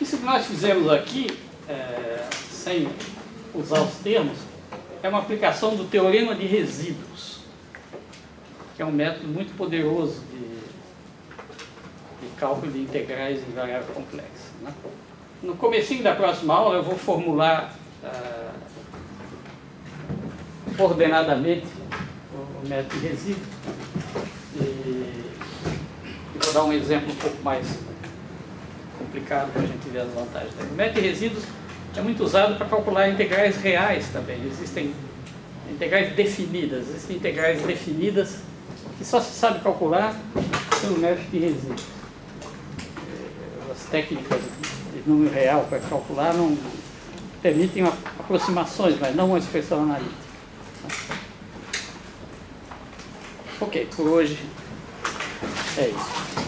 Isso que nós fizemos aqui, sem usar os termos, é uma aplicação do teorema de resíduos, que é um método muito poderoso de cálculo de integrais em variável complexa. Né? No comecinho da próxima aula eu vou formular ordenadamente o método de resíduos e vou dar um exemplo um pouco mais complicado para a gente ver as vantagens. O método de resíduos é muito usado para calcular integrais reais também. Existem integrais definidas, que só se sabe calcular pelo método de resíduos. As técnicas de número real para calcular não permitem aproximações, mas não uma expressão analítica. Ok, por hoje é isso.